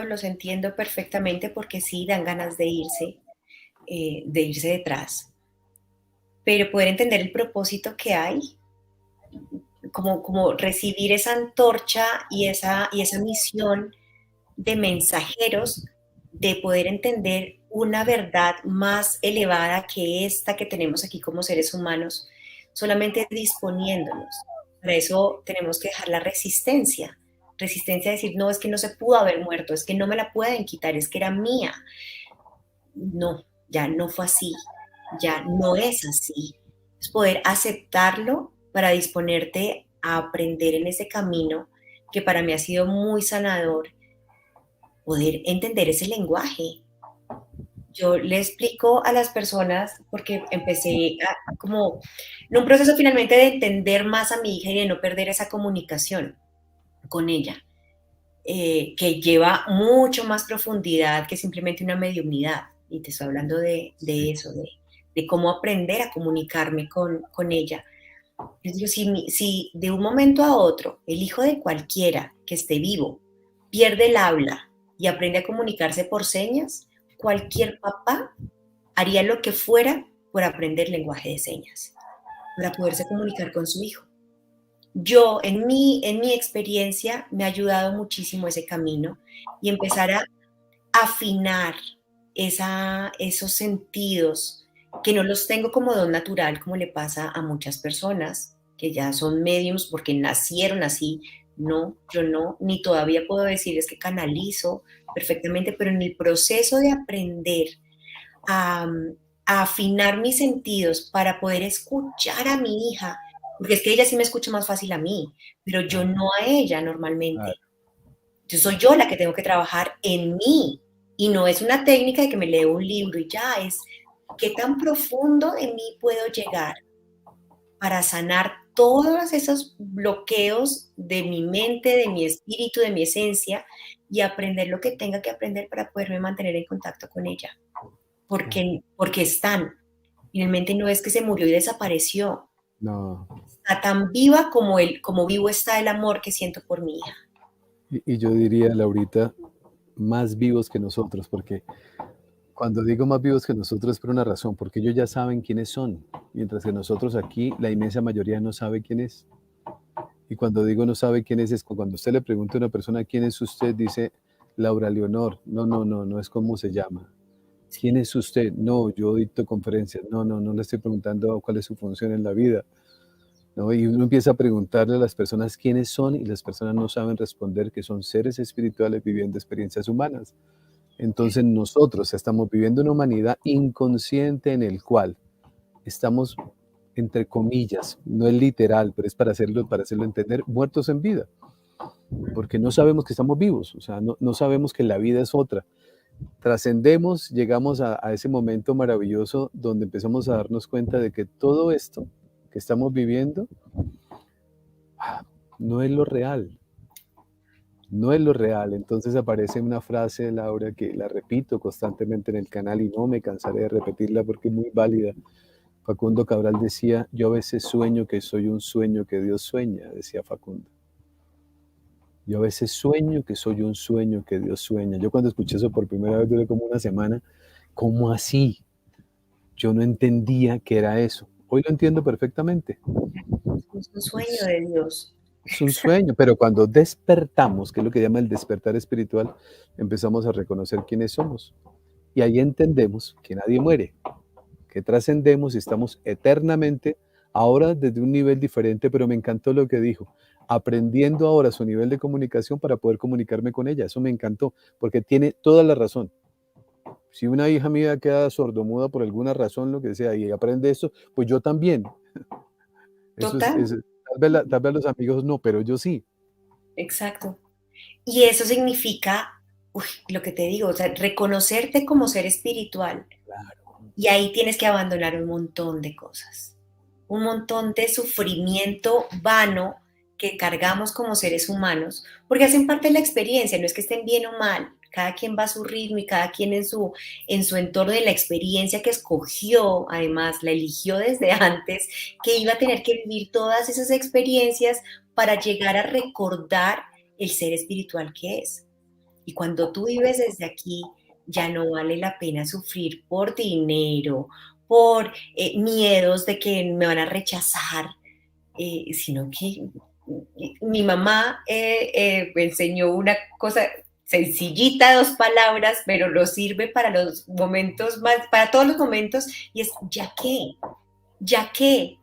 los entiendo perfectamente porque sí dan ganas de irse detrás, pero poder entender el propósito que hay, como recibir esa antorcha y esa misión de mensajeros, de poder entender una verdad más elevada que esta que tenemos aquí como seres humanos, solamente disponiéndonos. Para eso tenemos que dejar la resistencia. Resistencia a decir, no, es que no se pudo haber muerto, es que no me la pueden quitar, es que era mía. No, ya no fue así, ya no es así. Es poder aceptarlo para disponerte a aprender en ese camino que para mí ha sido muy sanador, poder entender ese lenguaje. Yo le explico a las personas, porque empecé como en un proceso finalmente de entender más a mi hija y de no perder esa comunicación con ella, que lleva mucho más profundidad que simplemente una mediunidad. Y te estoy hablando de eso, de cómo aprender a comunicarme con ella. Les digo, si de un momento a otro el hijo de cualquiera que esté vivo pierde el habla y aprende a comunicarse por señas, cualquier papá haría lo que fuera por aprender lenguaje de señas, para poderse comunicar con su hijo. Yo, en mi experiencia, me ha ayudado muchísimo ese camino y empezar a afinar esos sentidos que no los tengo como don natural, como le pasa a muchas personas que ya son mediums porque nacieron así. No, yo no, ni todavía puedo decir es que canalizo perfectamente, pero en el proceso de aprender a, a afinar mis sentidos para poder escuchar a mi hija, porque es que ella sí me escucha más fácil a mí, pero yo Claro, no a ella claro. normalmente. Yo soy yo la que tengo que trabajar en mí. Y no es una técnica de que me leo un libro y ya, es qué tan profundo en mí puedo llegar para sanar todos esos bloqueos de mi mente, de mi espíritu, de mi esencia y aprender lo que tenga que aprender para poderme mantener en contacto con ella. Claro. Porque están. Finalmente no es que se murió y desapareció. No, Está tan viva como vivo está el amor que siento por mi hija. y yo diría, Laurita, más vivos que nosotros, porque cuando digo más vivos que nosotros es por una razón, porque ellos ya saben quiénes son, mientras que nosotros aquí, la inmensa mayoría no sabe quién es. Y cuando digo no sabe quién es cuando usted le pregunta a una persona quién es usted, dice Laura Leonor. No, no, no, no es cómo se llama. ¿Quién Sí, es usted? No, yo dicto conferencias. No, no, no le estoy preguntando cuál es su función en la vida. ¿No? Y uno empieza a preguntarle a las personas quiénes son y las personas no saben responder que son seres espirituales viviendo experiencias humanas. Entonces nosotros estamos viviendo una humanidad inconsciente en el cual estamos, entre comillas, no es literal, pero es para hacerlo entender, muertos en vida, porque no sabemos que estamos vivos, o sea, no sabemos que la vida es otra. Trascendemos, llegamos a ese momento maravilloso donde empezamos a darnos cuenta de que todo esto que estamos viviendo no es lo real, no es lo real. Entonces aparece una frase de Laura que la repito constantemente en el canal y no me cansaré de repetirla porque es muy válida. Facundo Cabral decía, yo a veces sueño que soy un sueño que Dios sueña, decía Facundo. Yo a veces sueño que soy un sueño que Dios sueña. Yo cuando escuché eso por primera vez duré como una semana. ¿Cómo así? Yo no entendía qué era eso. Hoy lo entiendo perfectamente. Es un sueño de Dios. Es un sueño, pero cuando despertamos, que es lo que llama el despertar espiritual, empezamos a reconocer quiénes somos. Y ahí entendemos que nadie muere, que trascendemos y estamos eternamente, ahora desde un nivel diferente, pero me encantó lo que dijo, aprendiendo ahora su nivel de comunicación para poder comunicarme con ella. Eso me encantó, porque tiene toda la razón. Si una hija mía queda sordomuda por alguna razón, lo que sea, y aprende eso, pues yo también. Eso Total, tal vez los amigos no, pero yo sí. exacto. Y eso significa, uy, lo que te digo, o sea, reconocerte como ser espiritual. Claro, Y ahí tienes que abandonar un montón de cosas, un montón de sufrimiento vano que cargamos como seres humanos, porque hacen parte de la experiencia, no es que estén bien o mal, cada quien va a su ritmo y cada quien en su entorno de la experiencia que escogió, además la eligió desde antes, que iba a tener que vivir todas esas experiencias para llegar a recordar el ser espiritual que es. Y cuando tú vives desde aquí, ya no vale la pena sufrir por dinero, por miedos de que me van a rechazar, sino que mi mamá me enseñó una cosa sencillita, dos palabras, pero lo sirve para los momentos más, para todos los momentos, y es ya que, ya sí,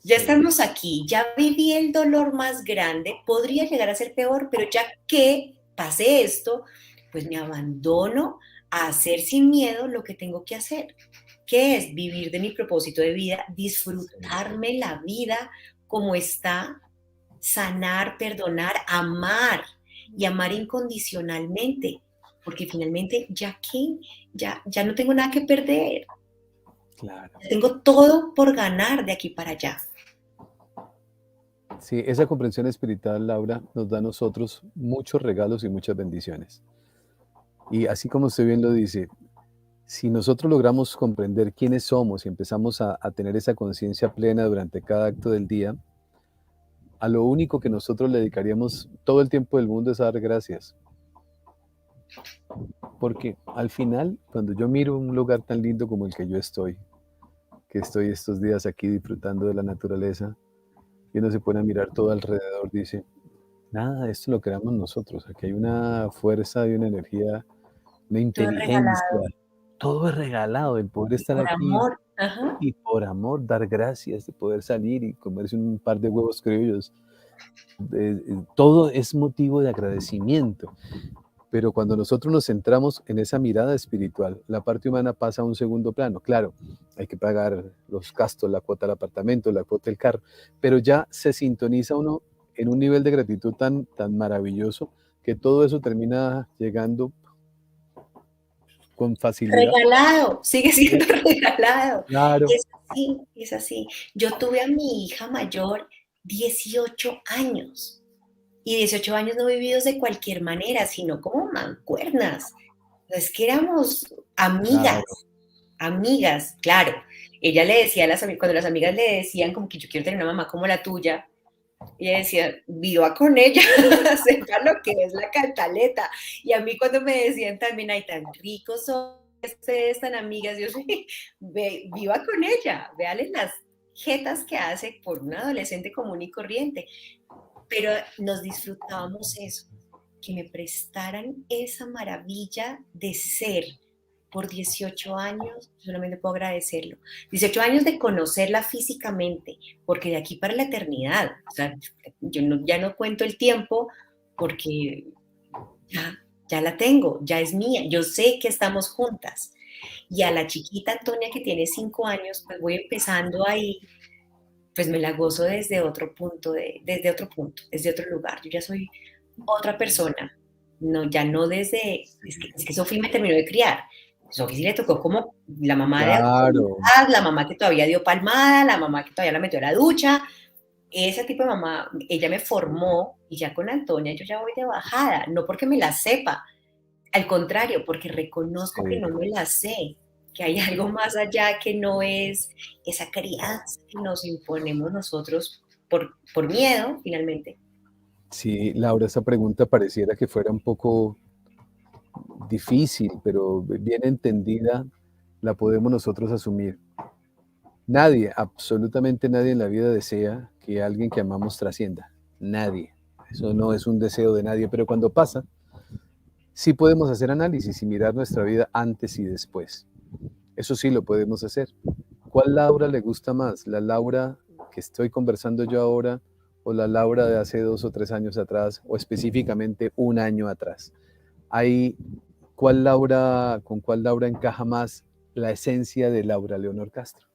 estamos aquí, ya viví el dolor más grande, podría llegar a ser peor, pero ya que pasé esto, pues me abandono a hacer sin miedo lo que tengo que hacer, que es vivir de mi propósito de vida, sí, disfrutarme la vida como está, sanar, perdonar, amar y amar incondicionalmente, porque finalmente ya no tengo nada que perder, claro. ya tengo todo por ganar de aquí para allá. Sí, esa comprensión espiritual, Laura, nos da a nosotros muchos regalos y muchas bendiciones. Y así como usted bien lo dice, si nosotros logramos comprender quiénes somos y empezamos a tener esa conciencia plena durante cada acto del día, a lo único que nosotros le dedicaríamos todo el tiempo del mundo es a dar gracias. Porque al final, cuando yo miro un lugar tan lindo como el que yo estoy, que estoy estos días aquí disfrutando de la naturaleza, y uno se pone a mirar todo alrededor, dice, nada, esto lo creamos nosotros. Aquí hay una fuerza y una energía, una Todo inteligencia. regalado Todo es regalado, el poder y estar por aquí amor. Ajá. y por amor dar gracias, de poder salir y comerse un par de huevos criollos. Todo es motivo de agradecimiento. Pero cuando nosotros nos centramos en esa mirada espiritual, la parte humana pasa a un segundo plano. Claro, hay que pagar los gastos, la cuota del apartamento, la cuota del carro, pero ya se sintoniza uno en un nivel de gratitud tan maravilloso que todo eso termina llegando con facilidad. Regalado, sigue Eh, siendo regalado. Claro, Es así, es así. Yo tuve a mi hija mayor 18 años y 18 años no vividos de cualquier manera, sino como mancuernas. Es que éramos claro, amigas, amigas, claro. Ella le decía a las amigas, cuando las amigas le decían como que yo quiero tener una mamá como la tuya, y ella decía, viva con ella, sepa lo que es la cantaleta. Y a mí cuando me decían también, ay, tan ricos son ustedes, tan amigas, yo sí, viva con ella, véale las jetas que hace por un adolescente común y corriente. Pero nos disfrutábamos eso, que me prestaran esa maravilla de ser por 18 años, solamente puedo agradecerlo. 18 años de conocerla físicamente, porque de aquí para la eternidad, o sea, yo no, ya no cuento el tiempo porque ya la tengo, ya es mía, yo sé que estamos juntas. Y a la chiquita Antonia que tiene 5 años, pues voy empezando ahí, pues me la gozo desde otro punto, desde otro punto, desde otro lugar. Yo ya soy otra persona, no, ya no desde, es que Sofía me terminó de criar. Sofía sí le tocó como la mamá de claro. autoridad, la mamá que todavía dio palmada, la mamá que todavía la metió a la ducha. Ese tipo de mamá, ella me formó y ya con Antonia yo ya voy de bajada, no porque me la sepa, al contrario, porque reconozco que Sí. no me la sé, que hay algo más allá que no es esa crianza que nos imponemos nosotros por miedo, finalmente. Sí, Laura, esa pregunta pareciera que fuera un poco difícil, pero bien entendida la podemos nosotros asumir. Nadie, absolutamente nadie en la vida desea que alguien que amamos trascienda. Nadie. Eso no es un deseo de nadie, pero cuando pasa, sí podemos hacer análisis y mirar nuestra vida antes y después. Eso sí lo podemos hacer. ¿Cuál Laura le gusta más? ¿La Laura que estoy conversando yo ahora o la Laura de hace 2 o 3 años atrás o específicamente un año atrás? Hay, ¿con cuál Laura encaja más la esencia de Laura Leonor Castro?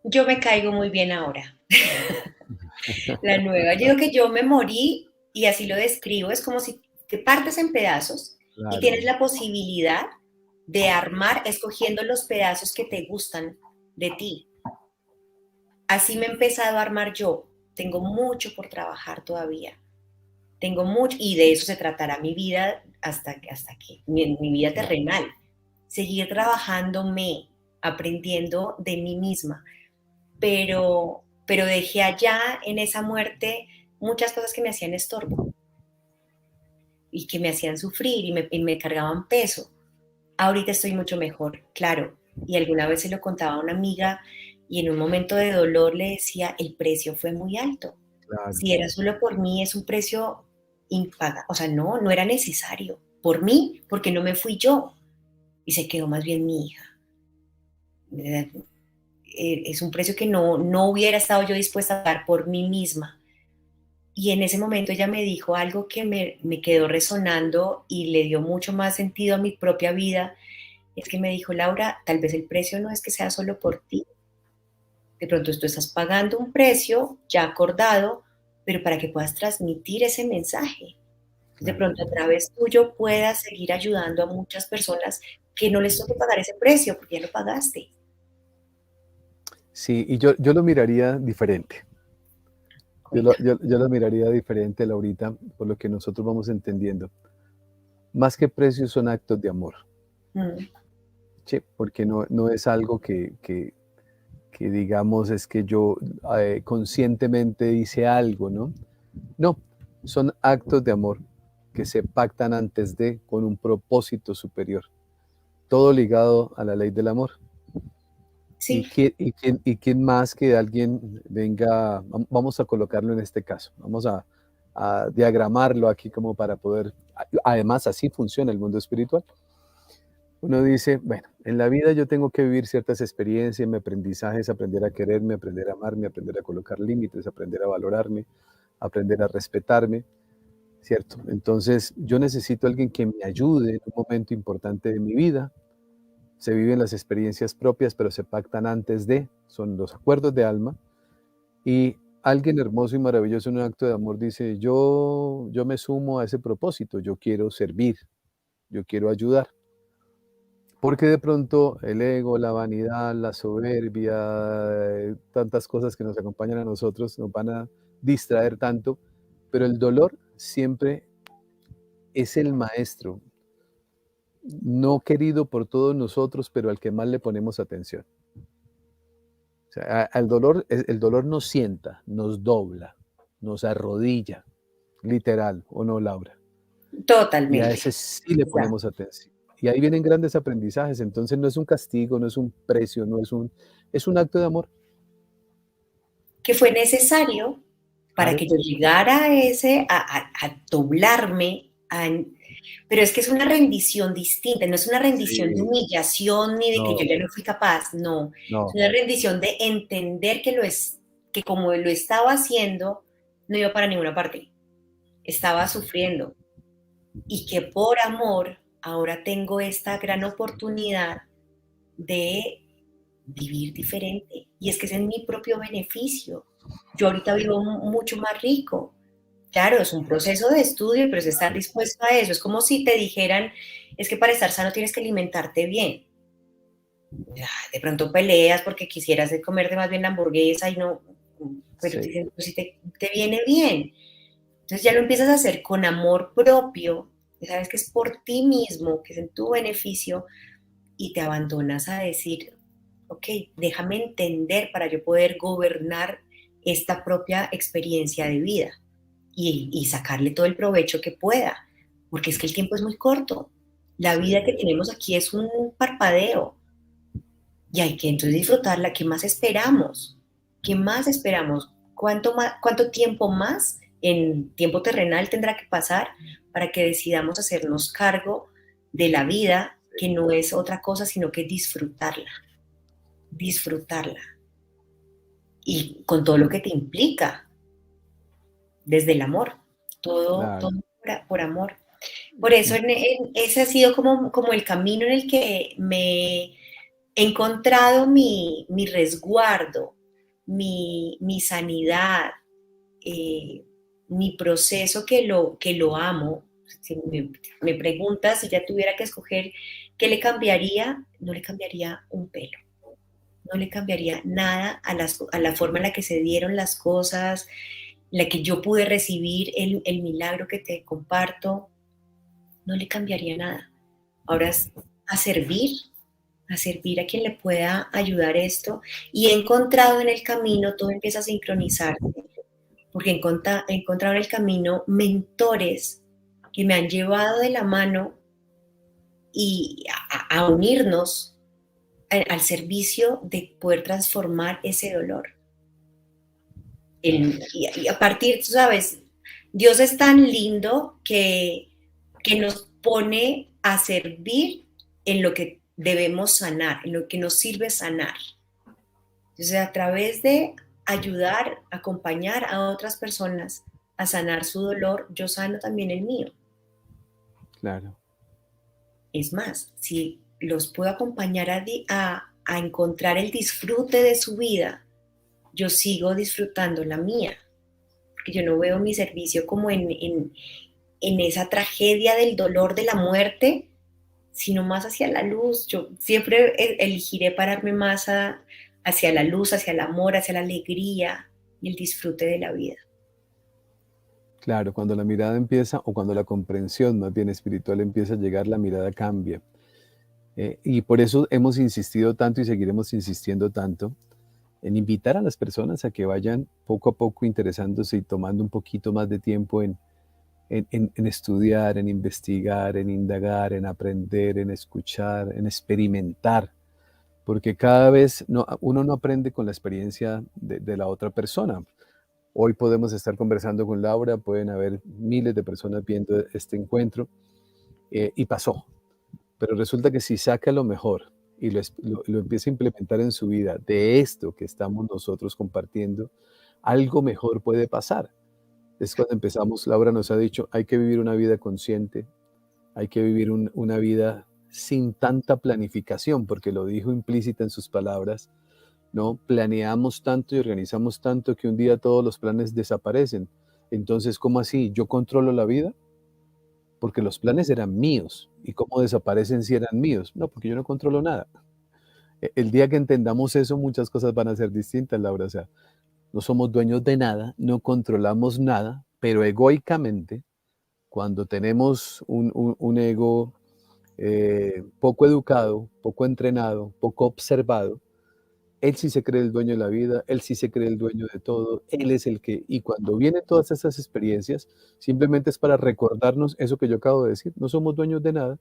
Yo me caigo muy bien ahora, la nueva. Yo digo que yo me morí y así lo describo, es como si te partes en pedazos y tienes Claro, la posibilidad de armar escogiendo los pedazos que te gustan de ti. Así me he empezado a armar yo. Tengo mucho por trabajar todavía. Tengo mucho, y de eso se tratará mi vida hasta que mi vida claro. terrenal. Seguir trabajándome, aprendiendo de mí misma. Pero dejé allá en esa muerte muchas cosas que me hacían estorbo y que me hacían sufrir y me cargaban peso. Ahorita estoy mucho mejor, claro. Y alguna vez se lo contaba a una amiga y en un momento de dolor le decía, el precio fue muy alto. Claro. Si era solo por mí, es un precio impagable. O sea, no, no era necesario. Por mí, porque no me fui yo. Y se quedó más bien mi hija. Es un precio que no hubiera estado yo dispuesta a pagar por mí misma. Y en ese momento ella me dijo algo que me quedó resonando y le dio mucho más sentido a mi propia vida. Es que me dijo, Laura, tal vez el precio no es que sea solo por ti. De pronto tú estás pagando un precio ya acordado, pero para que puedas transmitir ese mensaje. De Claro. pronto a través tuyo puedas seguir ayudando a muchas personas que no les toque pagar ese precio porque ya lo pagaste. Sí, y yo lo miraría diferente. Cuenta. Yo lo miraría diferente, Laurita, por lo que nosotros vamos entendiendo. Más que precios son actos de amor, Mm, ¿sí? Porque no es algo que digamos es que yo conscientemente hice algo, ¿no? No, son actos de amor que se pactan antes de con un propósito superior. Todo ligado a la ley del amor. ¿Y sí, quién más que alguien venga? Vamos a colocarlo en este caso, vamos a diagramarlo aquí como para poder, además así funciona el mundo espiritual. Uno dice, bueno, en la vida yo tengo que vivir ciertas experiencias, mi aprendizaje es aprender a quererme, aprender a amarme, aprender a colocar límites, aprender a valorarme, aprender a respetarme, ¿cierto? Entonces yo necesito a alguien que me ayude en un momento importante de mi vida. Se viven las experiencias propias, pero se pactan antes de, son los acuerdos de alma. Y alguien hermoso y maravilloso en un acto de amor dice, yo me sumo a ese propósito, yo quiero servir, yo quiero ayudar. Porque de pronto el ego, la vanidad, la soberbia, tantas cosas que nos acompañan a nosotros nos van a distraer tanto, pero el dolor siempre es el maestro, no querido por todos nosotros, pero al que más le ponemos atención. O sea, el dolor nos sienta, nos dobla, nos arrodilla, literal, ¿o no, Laura? Y a totalmente. ese sí le Exacto. ponemos atención. Y ahí vienen grandes aprendizajes. Entonces no es un castigo, no es un precio, es un acto de amor. Que fue necesario para Claro, que yo llegara a ese, a doblarme, pero es que es una rendición distinta, no es una rendición de sí, humillación ni de que yo no, ya no fui capaz, no, es no, una rendición de entender que como lo estaba haciendo, no iba para ninguna parte, estaba sufriendo y que por amor ahora tengo esta gran oportunidad de vivir diferente. Y es que es en mi propio beneficio. Yo ahorita vivo mucho más rico. Claro, es un proceso de estudio, pero es estar dispuesto a eso. Es como si te dijeran, es que para estar sano tienes que alimentarte bien. De pronto peleas porque quisieras comerte más bien la hamburguesa y no, pero te sí, dicen, pues si te viene bien. Entonces ya lo empiezas a hacer con amor propio, y sabes que es por ti mismo, que es en tu beneficio, y te abandonas a decir, ok, déjame entender para yo poder gobernar esta propia experiencia de vida. y sacarle todo el provecho que pueda, porque es que el tiempo es muy corto. La vida que tenemos aquí es un parpadeo y hay que entonces disfrutarla. ¿Qué más esperamos? ¿Qué más esperamos? ¿Cuánto tiempo más en tiempo terrenal tendrá que pasar para que decidamos hacernos cargo de la vida, que no es otra cosa sino que disfrutarla? Disfrutarla. Y con todo lo que te implica, desde el amor, todo Claro. por amor. Por eso ese ha sido como el camino en el que me he encontrado mi resguardo, mi sanidad, eh, mi proceso que lo amo. Si me preguntas si ya tuviera que escoger qué le cambiaría, no le cambiaría un pelo. No le cambiaría nada a la forma en la que se dieron las cosas, la que yo pude recibir el milagro que te comparto, no le cambiaría nada. Ahora es a servir, a servir a quien le pueda ayudar esto. Y he encontrado en el camino, todo empieza a sincronizarse, porque he encontrado en el camino mentores que me han llevado de la mano y a unirnos al servicio de poder transformar ese dolor. Y a partir, tú sabes, Dios es tan lindo que nos pone a servir en lo que debemos sanar, en lo que nos sirve sanar. Entonces, a través de ayudar, acompañar a otras personas a sanar su dolor, yo sano también el mío. Claro. Es más, si los puedo acompañar a encontrar el disfrute de su vida, yo sigo disfrutando la mía. Porque yo no veo mi servicio como en esa tragedia del dolor de la muerte, sino más hacia la luz. Yo siempre elegiré pararme más hacia la luz, hacia el amor, hacia la alegría y el disfrute de la vida. Claro, cuando la mirada empieza, o cuando la comprensión más bien espiritual empieza a llegar, la mirada cambia. Y por eso hemos insistido tanto y seguiremos insistiendo tanto en invitar a las personas a que vayan poco a poco interesándose y tomando un poquito más de tiempo en estudiar, en investigar, en indagar, en aprender, en escuchar, en experimentar, porque cada vez uno no aprende con la experiencia de la otra persona. Hoy podemos estar conversando con Laura, pueden haber miles de personas viendo este encuentro, y pasó. Pero resulta que si saca lo mejor y lo empieza a implementar en su vida de esto que estamos nosotros compartiendo, algo mejor puede pasar. Es cuando empezamos, Laura nos ha dicho, hay que vivir una vida consciente, hay que vivir una vida sin tanta planificación, porque lo dijo implícita en sus palabras, ¿no? Planeamos tanto y organizamos tanto que un día todos los planes desaparecen. Entonces, ¿cómo así? ¿Yo controlo la vida? Porque los planes eran míos. ¿Y cómo desaparecen si eran míos? No, porque yo no controlo nada. El día que entendamos eso, muchas cosas van a ser distintas, Laura. O sea, no somos dueños de nada, no controlamos nada, pero egoicamente, cuando tenemos un ego poco educado, poco entrenado, poco observado, él sí se cree el dueño de la vida, él sí se cree el dueño de todo, él es el que, y cuando vienen todas esas experiencias, simplemente es para recordarnos eso que yo acabo de decir, no somos dueños de nada,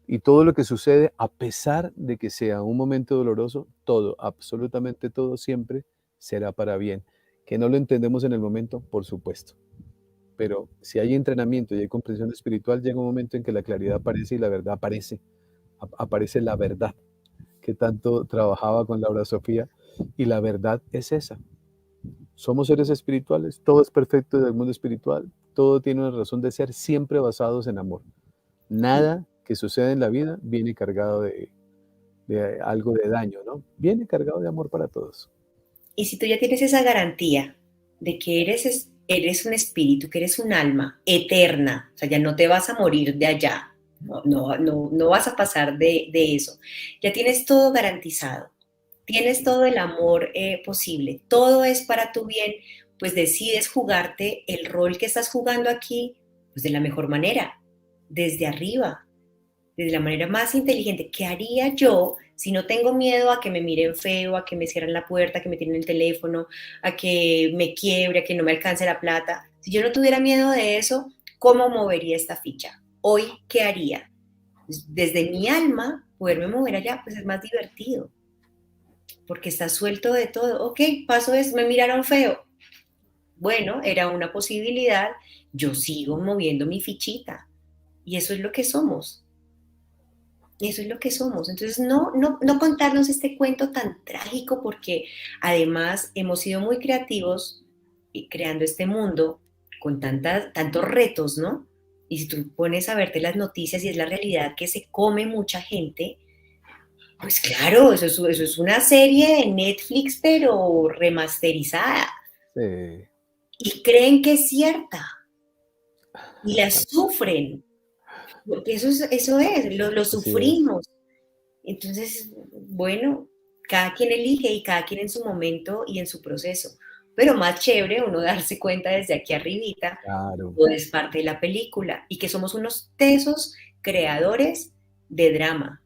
y todo lo que sucede, a pesar de que sea un momento doloroso, todo, absolutamente todo, siempre será para bien. Que no lo entendemos en el momento, por supuesto, pero si hay entrenamiento y hay comprensión espiritual, llega un momento en que la claridad aparece y la verdad aparece, aparece la verdad que tanto trabajaba con Laura Sofía, y la verdad es esa. Somos seres espirituales, todo es perfecto desde el mundo espiritual, todo tiene una razón de ser, siempre basados en amor. Nada que sucede en la vida viene cargado de algo de daño, ¿no? Viene cargado de amor para todos. Y si tú ya tienes esa garantía de que eres un espíritu, que eres un alma eterna, o sea, ya no te vas a morir de allá, no vas a pasar de eso, ya tienes todo garantizado, tienes todo el amor posible, todo es para tu bien, pues decides jugarte el rol que estás jugando aquí, pues de la mejor manera, desde arriba, de la manera más inteligente. ¿Qué haría yo si no tengo miedo a que me miren feo, a que me cierren la puerta, a que me tiren el teléfono, a que me quiebre, a que no me alcance la plata? Si yo no tuviera miedo de eso, ¿cómo movería esta ficha? Hoy, ¿qué haría? Desde mi alma, poderme mover allá, pues es más divertido, porque está suelto de todo. Ok, paso es, me miraron feo. Bueno, era una posibilidad, yo sigo moviendo mi fichita. Y eso es lo que somos. Y eso es lo que somos. Entonces, no contarnos este cuento tan trágico porque además hemos sido muy creativos y creando este mundo con tantos retos, ¿no? Y si tú pones a verte las noticias y es la realidad que se come mucha gente, pues claro, eso es una serie de Netflix, pero remasterizada. Sí, Y creen que es cierta y la sufren, porque lo así es. sufrimos. Entonces, bueno, cada quien elige y cada quien en su momento y en su proceso. Pero más chévere uno darse cuenta desde aquí arribita, Claro, todo es parte de la película y que somos unos tesos creadores de drama.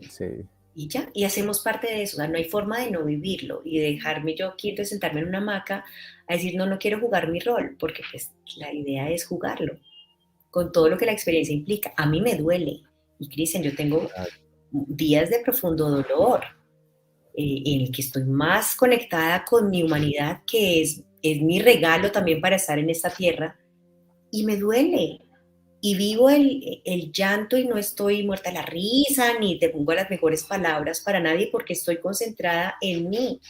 sí, Y ya, y hacemos parte de eso. O sea, no hay forma de no vivirlo y de dejarme yo quieto, de sentarme en una hamaca a decir, no, no quiero jugar mi rol, porque pues la idea es jugarlo, con todo lo que la experiencia implica. A mí me duele. Y Cristian, yo tengo claro, días de profundo dolor, en el que estoy más conectada con mi humanidad, que es mi regalo también para estar en esta tierra, y me duele. Y vivo el llanto y no estoy muerta a la risa, ni te pongo las mejores palabras para nadie, porque estoy concentrada en mí,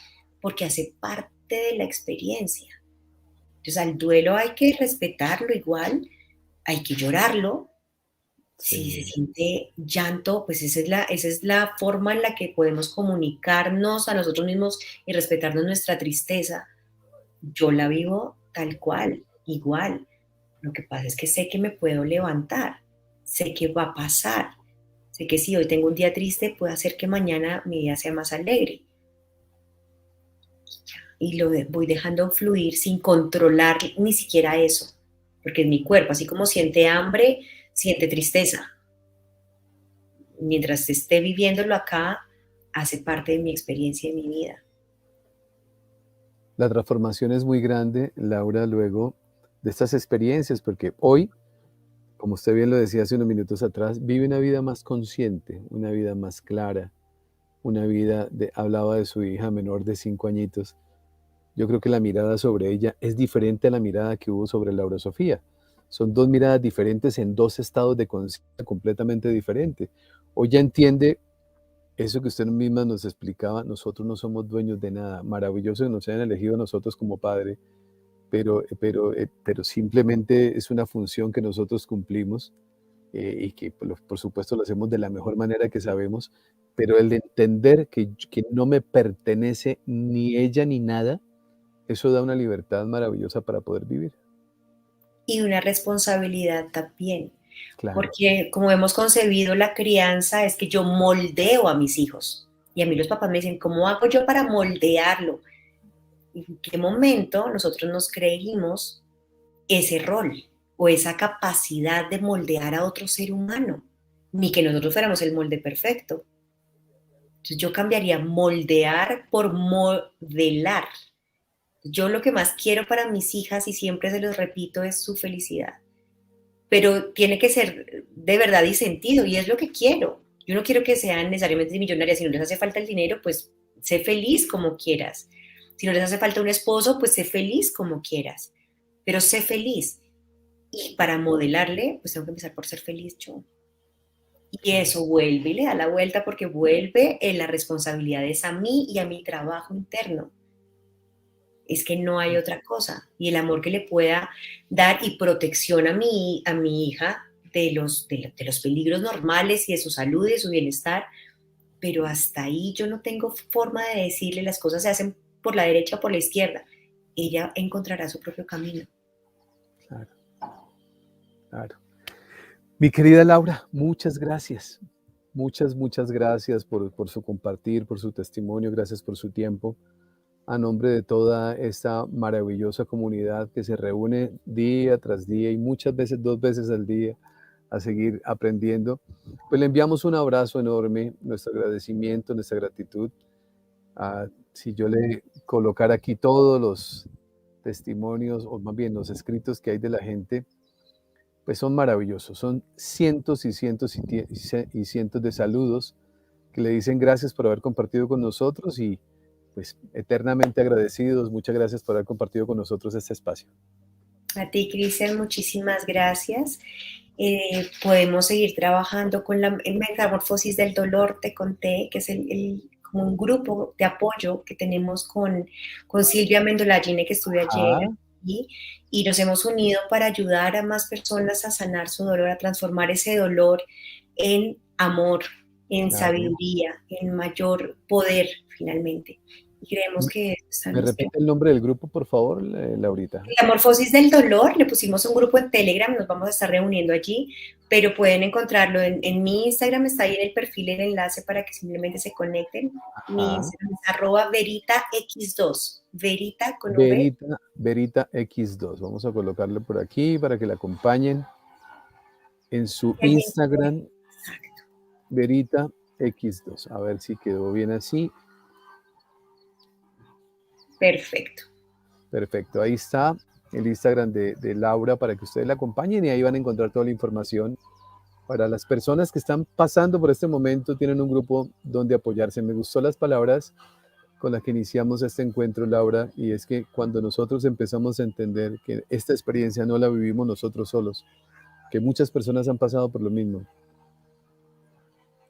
porque hace parte de la experiencia. Entonces, al duelo hay que respetarlo igual, hay que llorarlo. Si se sí. siente llanto, pues esa es la forma en la que podemos comunicarnos a nosotros mismos y respetarnos nuestra tristeza. Yo la vivo tal cual, igual. Lo que pasa es que sé que me puedo levantar, sé que va a pasar, sé que si hoy tengo un día triste, puede hacer que mañana mi día sea más alegre. Y voy dejando fluir sin controlar ni siquiera eso, porque es mi cuerpo, así como siente hambre, siente tristeza. Mientras esté viviéndolo acá, hace parte de mi experiencia y de mi vida. La transformación es muy grande, Laura, luego de estas experiencias, porque hoy, como usted bien lo decía hace unos minutos atrás, vive una vida más consciente, una vida más clara, una vida de, hablaba de su hija menor de 5 añitos. Yo creo que la mirada sobre ella es diferente a la mirada que hubo sobre Laura Sofía. Son dos miradas diferentes en dos estados de conciencia completamente diferentes. Hoy ya entiende eso que usted misma nos explicaba, nosotros no somos dueños de nada. Maravilloso que nos hayan elegido a nosotros como padre, pero simplemente es una función que nosotros cumplimos, y que por supuesto lo hacemos de la mejor manera que sabemos, pero el de entender que no me pertenece ni ella ni nada, eso da una libertad maravillosa para poder vivir. Y una responsabilidad también, Claro, porque como hemos concebido la crianza es que yo moldeo a mis hijos. Y a mí los papás me dicen, ¿cómo hago yo para moldearlo? ¿En qué momento nosotros nos creímos ese rol o esa capacidad de moldear a otro ser humano? Ni que nosotros fuéramos el molde perfecto. Entonces yo cambiaría moldear por modelar. Yo lo que más quiero para mis hijas, y siempre se los repito, es su felicidad. Pero tiene que ser de verdad y sentido, y es lo que quiero. Yo no quiero que sean necesariamente millonarias. Si no les hace falta el dinero, pues sé feliz como quieras. Si no les hace falta un esposo, pues sé feliz como quieras. Pero sé feliz. Y para modelarle, pues tengo que empezar por ser feliz yo. Y claro. eso vuelve y le da la vuelta porque vuelve en la responsabilidad es a mí y a mi trabajo interno. Es que no hay otra cosa. Y el amor que le pueda dar y protección a mi hija de los peligros normales y de su salud y de su bienestar, pero hasta ahí yo no tengo forma de decirle las cosas se hacen por la derecha o por la izquierda. Ella encontrará su propio camino. Claro, claro. Mi querida Laura, muchas gracias. Muchas gracias por su compartir, por su testimonio, gracias por su tiempo. A nombre de toda esta maravillosa comunidad que se reúne día tras día y muchas veces 2 veces al día a seguir aprendiendo, pues le enviamos un abrazo enorme, nuestro agradecimiento, nuestra gratitud. Si yo le colocara aquí todos los testimonios, o más bien los escritos que hay de la gente, pues son maravillosos. Son cientos y cientos y cientos de saludos que le dicen gracias por haber compartido con nosotros y pues eternamente agradecidos. Muchas gracias por haber compartido con nosotros este espacio. A ti, Cristian, muchísimas gracias. Podemos seguir trabajando con la metamorfosis del dolor, te conté, que es como un grupo de apoyo que tenemos con Silvia Mendolayine, que estuve ayer aquí, y nos hemos unido para ayudar a más personas a sanar su dolor, a transformar ese dolor en amor, en sabiduría, en mayor poder, finalmente. Y creemos que... ¿Me repite el nombre del grupo, por favor, Laurita? Metamorfosis del dolor, le pusimos un grupo en Telegram, nos vamos a estar reuniendo allí, pero pueden encontrarlo en mi Instagram, está ahí en el perfil el enlace para que simplemente se conecten. Mi Instagram es @veritax2, Verita con V. Verita X2, vamos a colocarlo por aquí para que la acompañen en su Instagram. Exacto. Verita X2, a ver si quedó bien así. Perfecto. Perfecto, ahí está el Instagram de Laura para que ustedes la acompañen y ahí van a encontrar toda la información. Para las personas que están pasando por este momento, tienen un grupo donde apoyarse. Me gustó las palabras con las que iniciamos este encuentro, Laura, y es que cuando nosotros empezamos a entender que esta experiencia no la vivimos nosotros solos, que muchas personas han pasado por lo mismo.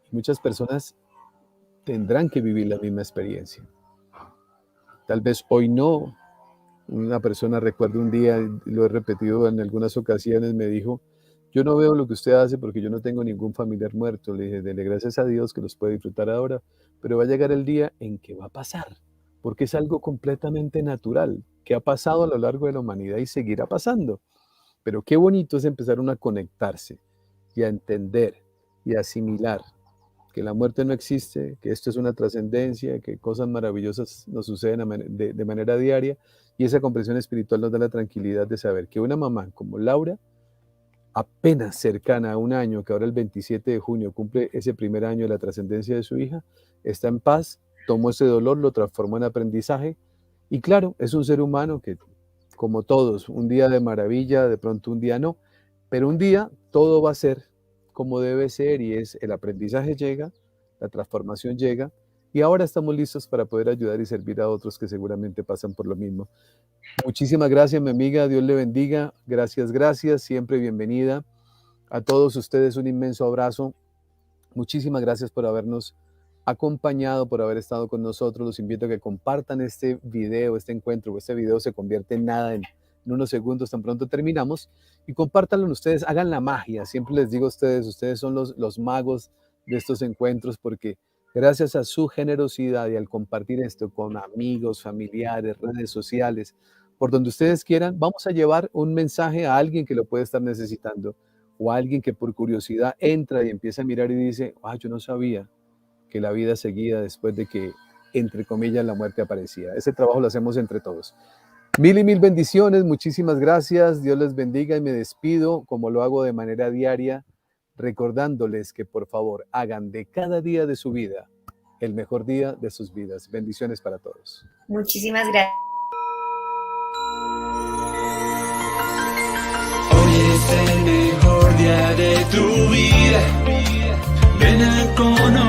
Muchas personas tendrán que vivir la misma experiencia. Tal vez hoy no. Una persona, recuerdo un día, lo he repetido en algunas ocasiones, me dijo, yo no veo lo que usted hace porque yo no tengo ningún familiar muerto. Le dije, dele gracias a Dios que los puede disfrutar ahora, pero va a llegar el día en que va a pasar, porque es algo completamente natural, que ha pasado a lo largo de la humanidad y seguirá pasando. Pero qué bonito es empezar a conectarse y a entender y a asimilar que la muerte no existe, que esto es una trascendencia, que cosas maravillosas nos suceden de manera diaria, y esa comprensión espiritual nos da la tranquilidad de saber que una mamá como Laura, apenas cercana a un año, que ahora el 27 de junio cumple ese primer año de la trascendencia de su hija, está en paz, tomó ese dolor, lo transformó en aprendizaje, y claro, es un ser humano que, como todos, un día de maravilla, de pronto un día no, pero un día todo va a ser como debe ser, y es el aprendizaje llega, la transformación llega, y ahora estamos listos para poder ayudar y servir a otros que seguramente pasan por lo mismo. Muchísimas gracias, mi amiga, Dios le bendiga, gracias, siempre bienvenida. A todos ustedes un inmenso abrazo, muchísimas gracias por habernos acompañado, por haber estado con nosotros. Los invito a que compartan este video, este encuentro, este video se convierte en nada en unos segundos, tan pronto terminamos, y compártanlo ustedes, hagan la magia. Siempre les digo a ustedes, ustedes son los magos de estos encuentros, porque gracias a su generosidad y al compartir esto con amigos, familiares, redes sociales, por donde ustedes quieran, vamos a llevar un mensaje a alguien que lo puede estar necesitando, o a alguien que por curiosidad entra y empieza a mirar y dice, yo no sabía que la vida seguía después de que, entre comillas, la muerte aparecía. Ese trabajo lo hacemos entre todos. Mil y mil bendiciones, muchísimas gracias, Dios les bendiga, y me despido como lo hago de manera diaria, recordándoles que por favor hagan de cada día de su vida el mejor día de sus vidas. Bendiciones para todos. Muchísimas gracias. Hoy es el mejor día de tu vida. Ven a conocer.